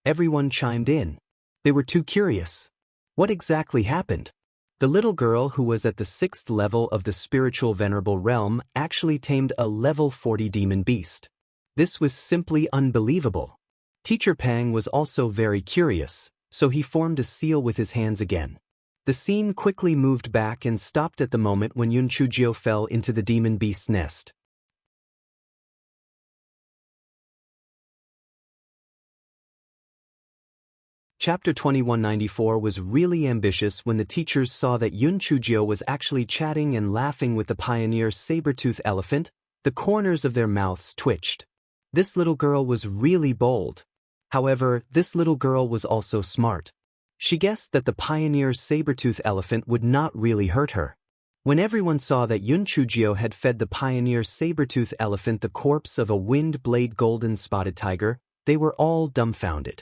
Everyone chimed in. They were too curious. What exactly happened? The little girl who was at the 6th level of the spiritual venerable realm actually tamed a level 40 demon beast. This was simply unbelievable. Teacher Pang was also very curious, so he formed a seal with his hands again. The scene quickly moved back and stopped at the moment when Yun Chujio fell into the demon beast's nest. Chapter 2194 was really ambitious when the teachers saw that Yun Chujio was actually chatting and laughing with the pioneer saber-tooth elephant. The corners of their mouths twitched. This little girl was really bold. However, this little girl was also smart. She guessed that the pioneer saber-tooth elephant would not really hurt her. When everyone saw that Yun Chujio had fed the pioneer saber-tooth elephant the corpse of a wind-blade golden spotted tiger, they were all dumbfounded.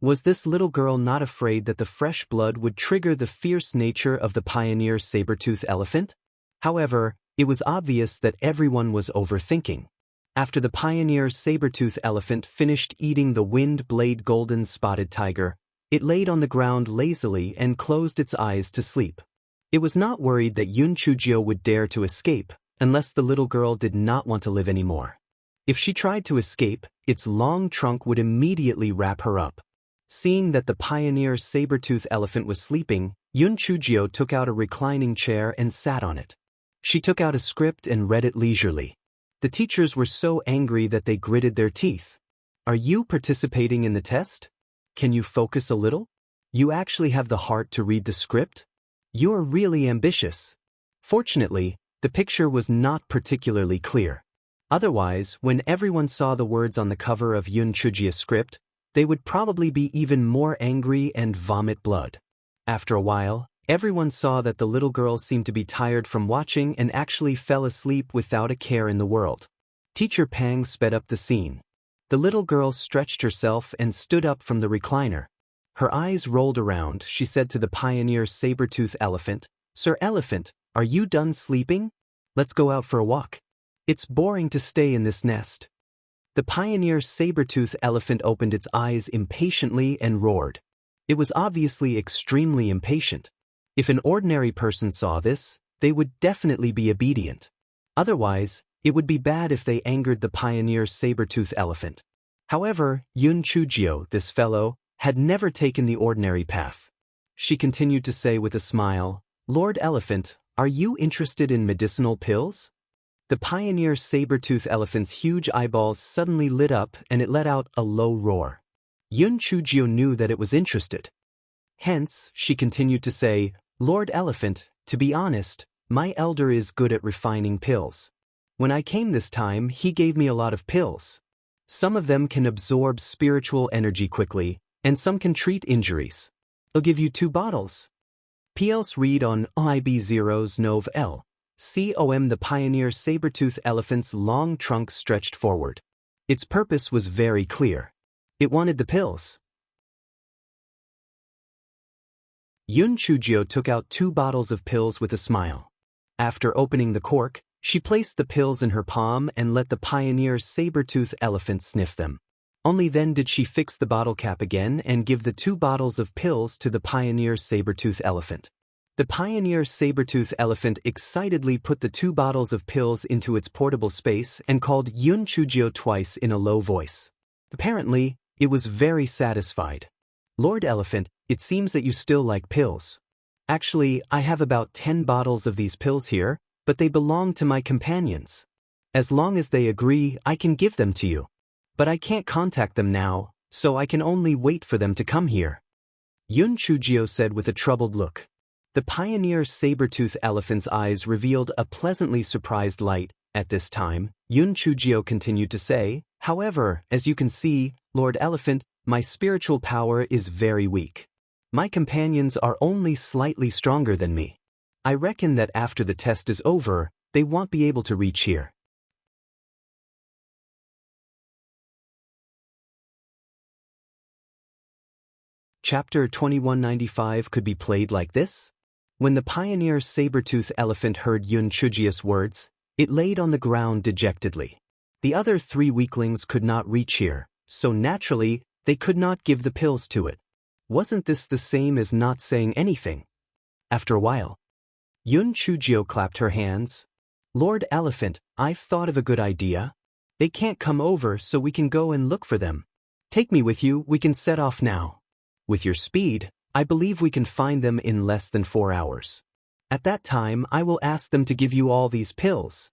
Was this little girl not afraid that the fresh blood would trigger the fierce nature of the pioneer saber-tooth elephant? However, it was obvious that everyone was overthinking. After the pioneer saber-tooth elephant finished eating the wind-blade golden spotted tiger, it laid on the ground lazily and closed its eyes to sleep. It was not worried that Yun Chujio would dare to escape, unless the little girl did not want to live anymore. If she tried to escape, its long trunk would immediately wrap her up. Seeing that the pioneer saber-tooth elephant was sleeping, Yun Chujio took out a reclining chair and sat on it. She took out a script and read it leisurely. The teachers were so angry that they gritted their teeth. Are you participating in the test? Can you focus a little? You actually have the heart to read the script? You're really ambitious. Fortunately, the picture was not particularly clear. Otherwise, when everyone saw the words on the cover of Yun Chujio's script, they would probably be even more angry and vomit blood. After a while, everyone saw that the little girl seemed to be tired from watching and actually fell asleep without a care in the world. Teacher Pang sped up the scene. The little girl stretched herself and stood up from the recliner. Her eyes rolled around. She said to the pioneer saber-tooth elephant, "Sir Elephant, are you done sleeping? Let's go out for a walk. It's boring to stay in this nest." The pioneer saber-tooth elephant opened its eyes impatiently and roared. It was obviously extremely impatient. If an ordinary person saw this, they would definitely be obedient. Otherwise, it would be bad if they angered the pioneer saber-tooth elephant. However, Yun Chujio, this fellow, had never taken the ordinary path. She continued to say with a smile, "Lord Elephant, are you interested in medicinal pills?" The pioneer saber-tooth elephant's huge eyeballs suddenly lit up and it let out a low roar. Yun Chujio knew that it was interested. Hence, she continued to say, "Lord Elephant, to be honest, my elder is good at refining pills. When I came this time, he gave me a lot of pills. Some of them can absorb spiritual energy quickly, and some can treat injuries. I'll give you 2 bottles. PLs read on OIB0's Nov L. COM. The pioneer saber-tooth elephant's long trunk stretched forward. Its purpose was very clear. It wanted the pills. Yun Chujio took out 2 bottles of pills with a smile. After opening the cork, she placed the pills in her palm and let the pioneer saber-tooth elephant sniff them. Only then did she fix the bottle cap again and give the 2 bottles of pills to the pioneer saber-tooth elephant. The pioneer saber-tooth elephant excitedly put the 2 bottles of pills into its portable space and called Yun Chujio twice in a low voice. Apparently, it was very satisfied. "Lord Elephant, it seems that you still like pills. Actually, I have about 10 bottles of these pills here, but they belong to my companions. As long as they agree, I can give them to you. But I can't contact them now, so I can only wait for them to come here," Yun Chujio said with a troubled look. The pioneer saber-tooth elephant's eyes revealed a pleasantly surprised light. At this time, Yun Chujio continued to say, "However, as you can see, Lord Elephant, my spiritual power is very weak. My companions are only slightly stronger than me. I reckon that after the test is over, they won't be able to reach here." Chapter 2195 could be played like this. When the pioneer saber-tooth elephant heard Yun Chujio's words, it laid on the ground dejectedly. The other 3 weaklings could not reach here, so naturally, they could not give the pills to it. Wasn't this the same as not saying anything? After a while, Yun Chujio clapped her hands. Lord Elephant, I've thought of a good idea. They can't come over, so we can go and look for them. Take me with you, we can set off now. With your speed, I believe we can find them in less than 4 hours. At that time, I will ask them to give you all these pills.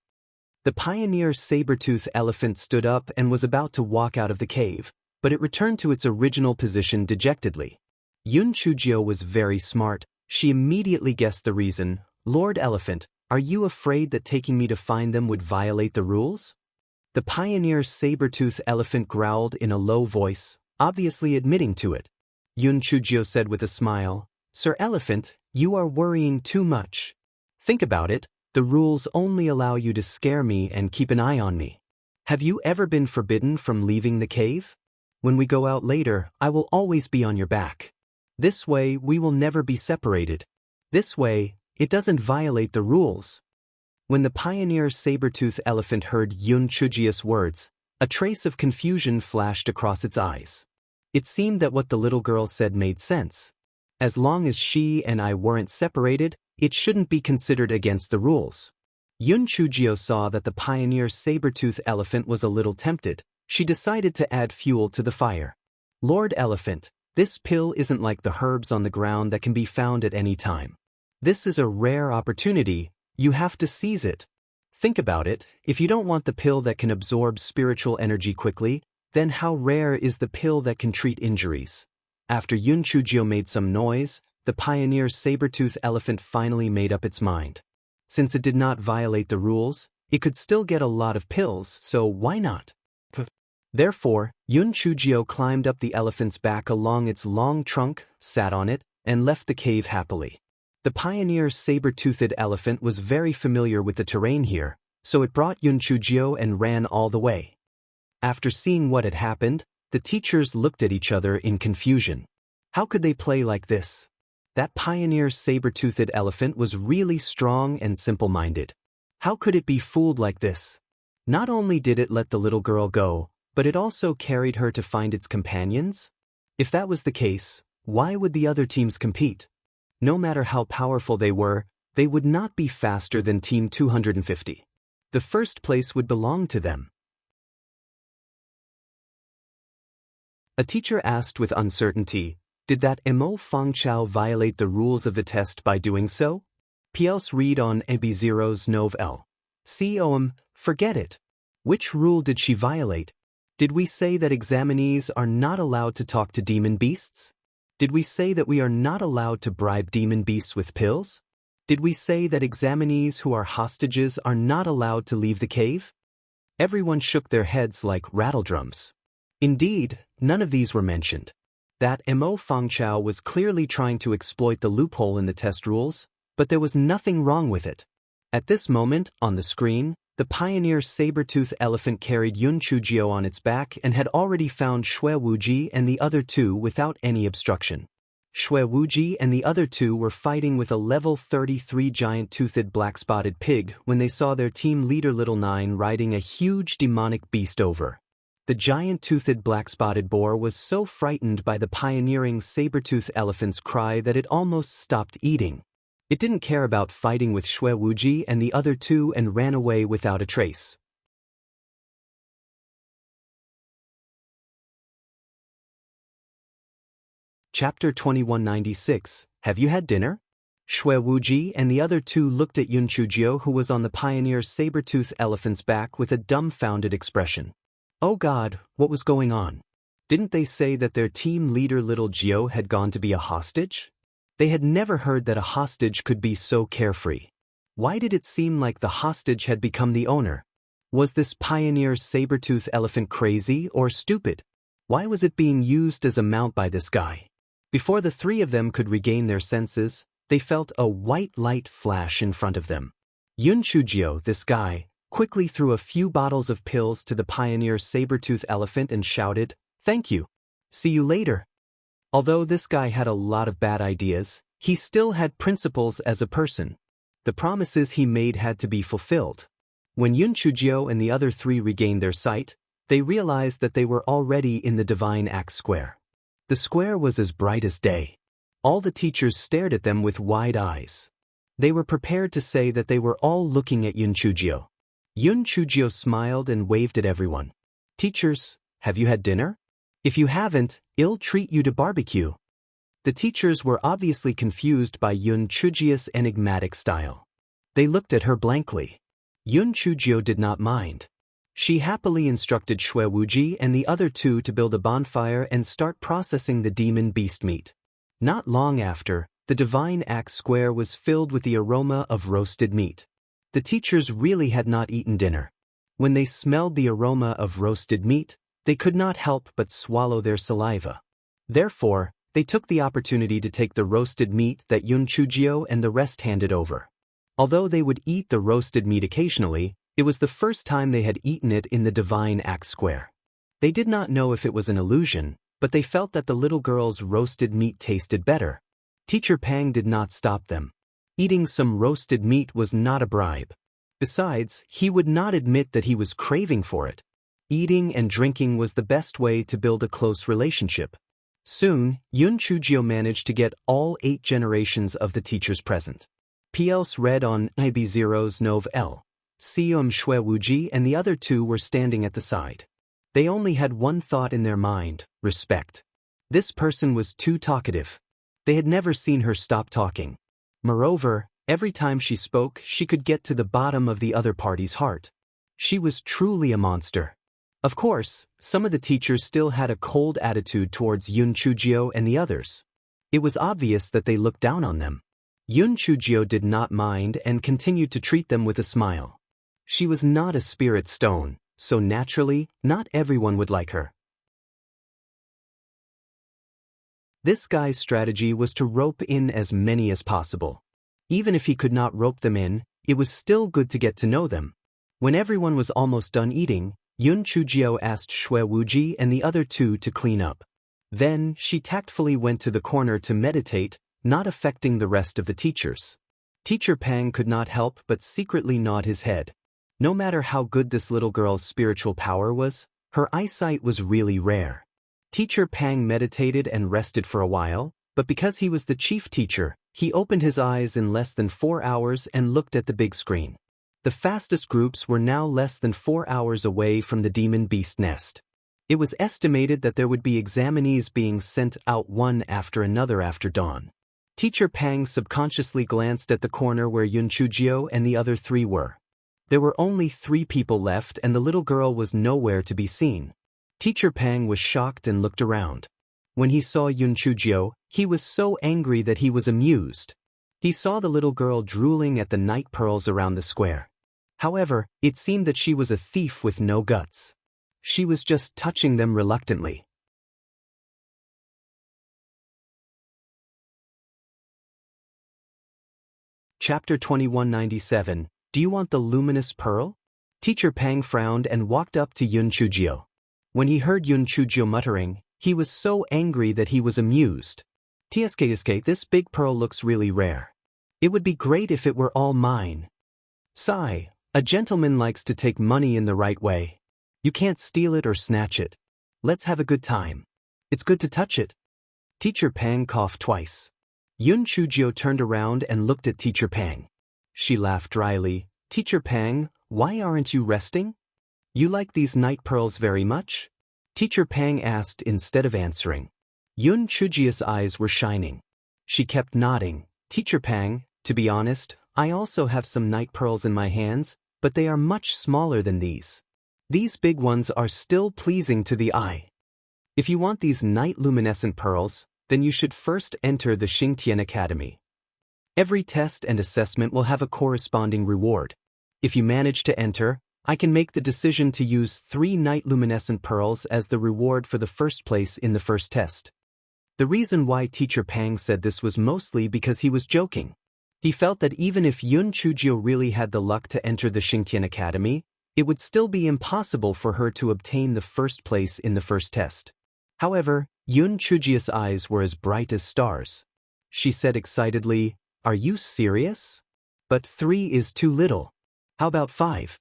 The pioneer saber-tooth elephant stood up and was about to walk out of the cave, but it returned to its original position dejectedly. Yun Chujio was very smart. She immediately guessed the reason. Lord Elephant, are you afraid that taking me to find them would violate the rules? The pioneer saber-tooth elephant growled in a low voice, obviously admitting to it. Yun Chujio said with a smile, Sir Elephant, you are worrying too much. Think about it, the rules only allow you to scare me and keep an eye on me. Have you ever been forbidden from leaving the cave? When we go out later, I will always be on your back. This way, we will never be separated. This way, it doesn't violate the rules. When the pioneer saber-tooth elephant heard Yun Chujio's words, a trace of confusion flashed across its eyes. It seemed that what the little girl said made sense. As long as she and I weren't separated, it shouldn't be considered against the rules. Yun Chujio saw that the pioneer saber-tooth elephant was a little tempted. She decided to add fuel to the fire. Lord Elephant, this pill isn't like the herbs on the ground that can be found at any time. This is a rare opportunity. You have to seize it. Think about it, if you don't want the pill that can absorb spiritual energy quickly, then how rare is the pill that can treat injuries? After Yun Chujio made some noise, the pioneer saber-tooth elephant finally made up its mind. Since it did not violate the rules, it could still get a lot of pills, so why not? Therefore, Yun Chujio climbed up the elephant's back along its long trunk, sat on it, and left the cave happily. The pioneer saber-toothed elephant was very familiar with the terrain here, so it brought Yun Chujio and ran all the way. After seeing what had happened, the teachers looked at each other in confusion. How could they play like this? That pioneer saber-toothed elephant was really strong and simple-minded. How could it be fooled like this? Not only did it let the little girl go, but it also carried her to find its companions? If that was the case, why would the other teams compete? No matter how powerful they were, they would not be faster than Team 250. The first place would belong to them. A teacher asked with uncertainty, did that Mo Fangchao violate the rules of the test by doing so? Pls read on EB0's Nov-L. COM, forget it. Which rule did she violate? Did we say that examinees are not allowed to talk to demon beasts? Did we say that we are not allowed to bribe demon beasts with pills? Did we say that examinees who are hostages are not allowed to leave the cave? Everyone shook their heads like rattledrums. Indeed, none of these were mentioned. That Mo Fangchao was clearly trying to exploit the loophole in the test rules, but there was nothing wrong with it. At this moment, on the screen, the pioneer saber-tooth elephant carried Yun Chujio on its back and had already found Xue Wuji and the other two without any obstruction. Xue Wuji and the other two were fighting with a level 33 giant-toothed black-spotted pig when they saw their team leader Little Nine riding a huge demonic beast over. The giant-toothed black-spotted boar was so frightened by the pioneering saber-tooth elephant's cry that it almost stopped eating. It didn't care about fighting with Xue Wuji and the other two and ran away without a trace. Chapter 2196, Have you had dinner? Xue Wuji and the other two looked at Yun Chujio, who was on the pioneer saber-tooth elephant's back with a dumbfounded expression. Oh God, what was going on? Didn't they say that their team leader Little Gio had gone to be a hostage? They had never heard that a hostage could be so carefree. Why did it seem like the hostage had become the owner? Was this pioneer saber-tooth elephant crazy or stupid? Why was it being used as a mount by this guy? Before the three of them could regain their senses, they felt a white light flash in front of them. Yun Chujio, this guy, quickly threw a few bottles of pills to the pioneer saber-tooth elephant and shouted, "Thank you. See you later." Although this guy had a lot of bad ideas, he still had principles as a person. The promises he made had to be fulfilled. When Yun Chujio and the other three regained their sight, they realized that they were already in the Divine Axe Square. The square was as bright as day. All the teachers stared at them with wide eyes. They were prepared to say that they were all looking at Yun Chujio. Yun Chujio smiled and waved at everyone. Teachers, have you had dinner? If you haven't, I'll treat you to barbecue. The teachers were obviously confused by Yun Chujio's enigmatic style. They looked at her blankly. Yun Chujio did not mind. She happily instructed Xue Wuji and the other two to build a bonfire and start processing the demon beast meat. Not long after, the divine axe square was filled with the aroma of roasted meat. The teachers really had not eaten dinner. When they smelled the aroma of roasted meat, they could not help but swallow their saliva. Therefore, they took the opportunity to take the roasted meat that Yun Chujio and the rest handed over. Although they would eat the roasted meat occasionally, it was the first time they had eaten it in the divine axe square. They did not know if it was an illusion, but they felt that the little girl's roasted meat tasted better. Teacher Pang did not stop them. Eating some roasted meat was not a bribe. Besides, he would not admit that he was craving for it. Eating and drinking was the best way to build a close relationship. Soon, Yun Chujio managed to get all 8 generations of the teachers present. PLs read on IB0's Nov L. Sium Xue Wuji and the other 2 were standing at the side. They only had one thought in their mind: respect. This person was too talkative. They had never seen her stop talking. Moreover, every time she spoke, she could get to the bottom of the other party's heart. She was truly a monster. Of course, some of the teachers still had a cold attitude towards Yun Chujio and the others. It was obvious that they looked down on them. Yun Chujio did not mind and continued to treat them with a smile. She was not a spirit stone, so naturally, not everyone would like her. This guy's strategy was to rope in as many as possible. Even if he could not rope them in, it was still good to get to know them. When everyone was almost done eating, Yun Chujio asked Xue Wuji and the other 2 to clean up. Then, she tactfully went to the corner to meditate, not affecting the rest of the teachers. Teacher Pang could not help but secretly nod his head. No matter how good this little girl's spiritual power was, her eyesight was really rare. Teacher Pang meditated and rested for a while, but because he was the chief teacher, he opened his eyes in less than 4 hours and looked at the big screen. The fastest groups were now less than 4 hours away from the demon beast nest. It was estimated that there would be examinees being sent out one after another after dawn. Teacher Pang subconsciously glanced at the corner where Yun Chujio and the other 3 were. There were only 3 people left and the little girl was nowhere to be seen. Teacher Pang was shocked and looked around. When he saw Yun Chujio, he was so angry that he was amused. He saw the little girl drooling at the night pearls around the square. However, it seemed that she was a thief with no guts. She was just touching them reluctantly. Chapter 2197. Do you want the luminous pearl? Teacher Pang frowned and walked up to Yun Chujio. When he heard Yun Chujio muttering, he was so angry that he was amused. TSK, this big pearl looks really rare. It would be great if it were all mine. Sigh, a gentleman likes to take money in the right way. You can't steal it or snatch it. Let's have a good time. It's good to touch it. Teacher Pang coughed twice. Yun Chujio turned around and looked at Teacher Pang. She laughed dryly. Teacher Pang, why aren't you resting? You like these night pearls very much? Teacher Pang asked instead of answering. Yun Chujio's eyes were shining. She kept nodding. Teacher Pang, to be honest, I also have some night pearls in my hands, but they are much smaller than these. These big ones are still pleasing to the eye. If you want these night luminescent pearls, then you should first enter the Xingtian Academy. Every test and assessment will have a corresponding reward. If you manage to enter, I can make the decision to use 3 night luminescent pearls as the reward for the first place in the first test. The reason why Teacher Pang said this was mostly because he was joking. He felt that even if Yun Chujio really had the luck to enter the Xingtian Academy, it would still be impossible for her to obtain the first place in the first test. However, Yun Chujio's eyes were as bright as stars. She said excitedly, "Are you serious? But 3 is too little. How about 5?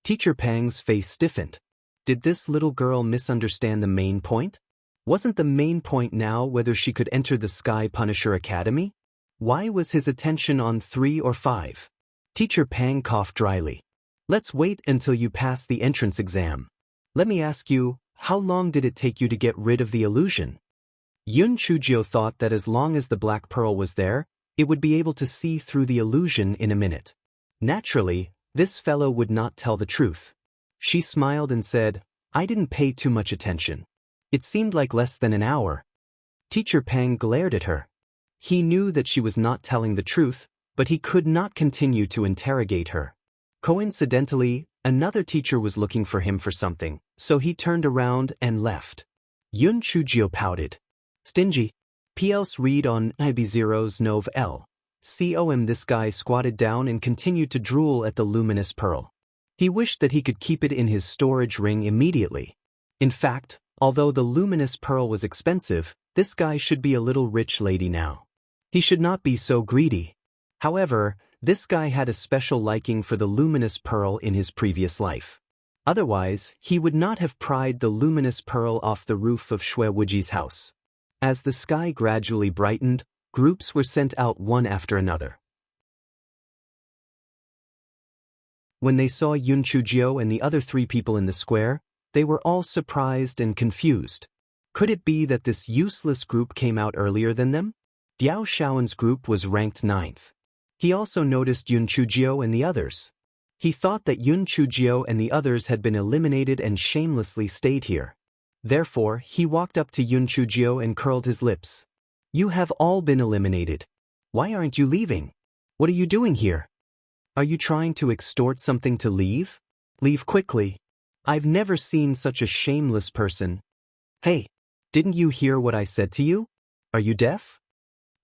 Teacher Pang's face stiffened. Did this little girl misunderstand the main point? Wasn't the main point now whether she could enter the Sky Punisher Academy? Why was his attention on 3 or 5? Teacher Pang coughed dryly. Let's wait until you pass the entrance exam. Let me ask you, how long did it take you to get rid of the illusion? Yun Chujio thought that as long as the black pearl was there, it would be able to see through the illusion in a minute. Naturally, this fellow would not tell the truth. She smiled and said, I didn't pay too much attention. It seemed like less than an hour. Teacher Pang glared at her. He knew that she was not telling the truth, but he could not continue to interrogate her. Coincidentally, another teacher was looking for him for something, so he turned around and left. Yun Chujio pouted. Stingy. P.L.'s read on IB0's Nov L. Com. This guy squatted down and continued to drool at the luminous pearl. He wished that he could keep it in his storage ring immediately. In fact, although the luminous pearl was expensive, this guy should be a little rich lady now. He should not be so greedy. However, this guy had a special liking for the luminous pearl in his previous life. Otherwise, he would not have pried the luminous pearl off the roof of Xue Wuji's house. As the sky gradually brightened, groups were sent out one after another. When they saw Yun Chujio and the other 3 people in the square, they were all surprised and confused. Could it be that this useless group came out earlier than them? Diao Shaoan's group was ranked 9th. He also noticed Yun Chujio and the others. He thought that Yun Chujio and the others had been eliminated and shamelessly stayed here. Therefore, he walked up to Yun Chujio and curled his lips. You have all been eliminated. Why aren't you leaving? What are you doing here? Are you trying to extort something to leave? Leave quickly. I've never seen such a shameless person. Hey, didn't you hear what I said to you? Are you deaf?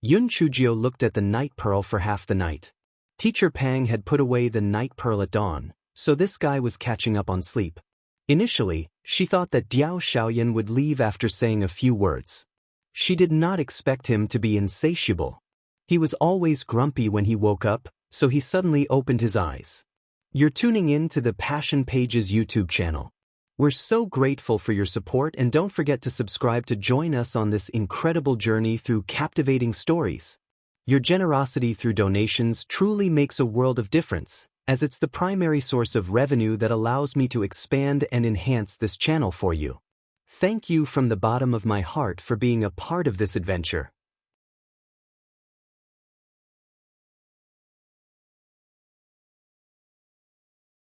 Yun Chujio looked at the night pearl for half the night. Teacher Pang had put away the night pearl at dawn, so this guy was catching up on sleep. Initially, she thought that Diao Shaoyan would leave after saying a few words. She did not expect him to be insatiable. He was always grumpy when he woke up, so he suddenly opened his eyes. You're tuning in to the Passion Pages YouTube channel. We're so grateful for your support, and don't forget to subscribe to join us on this incredible journey through captivating stories. Your generosity through donations truly makes a world of difference, as it's the primary source of revenue that allows me to expand and enhance this channel for you. Thank you from the bottom of my heart for being a part of this adventure.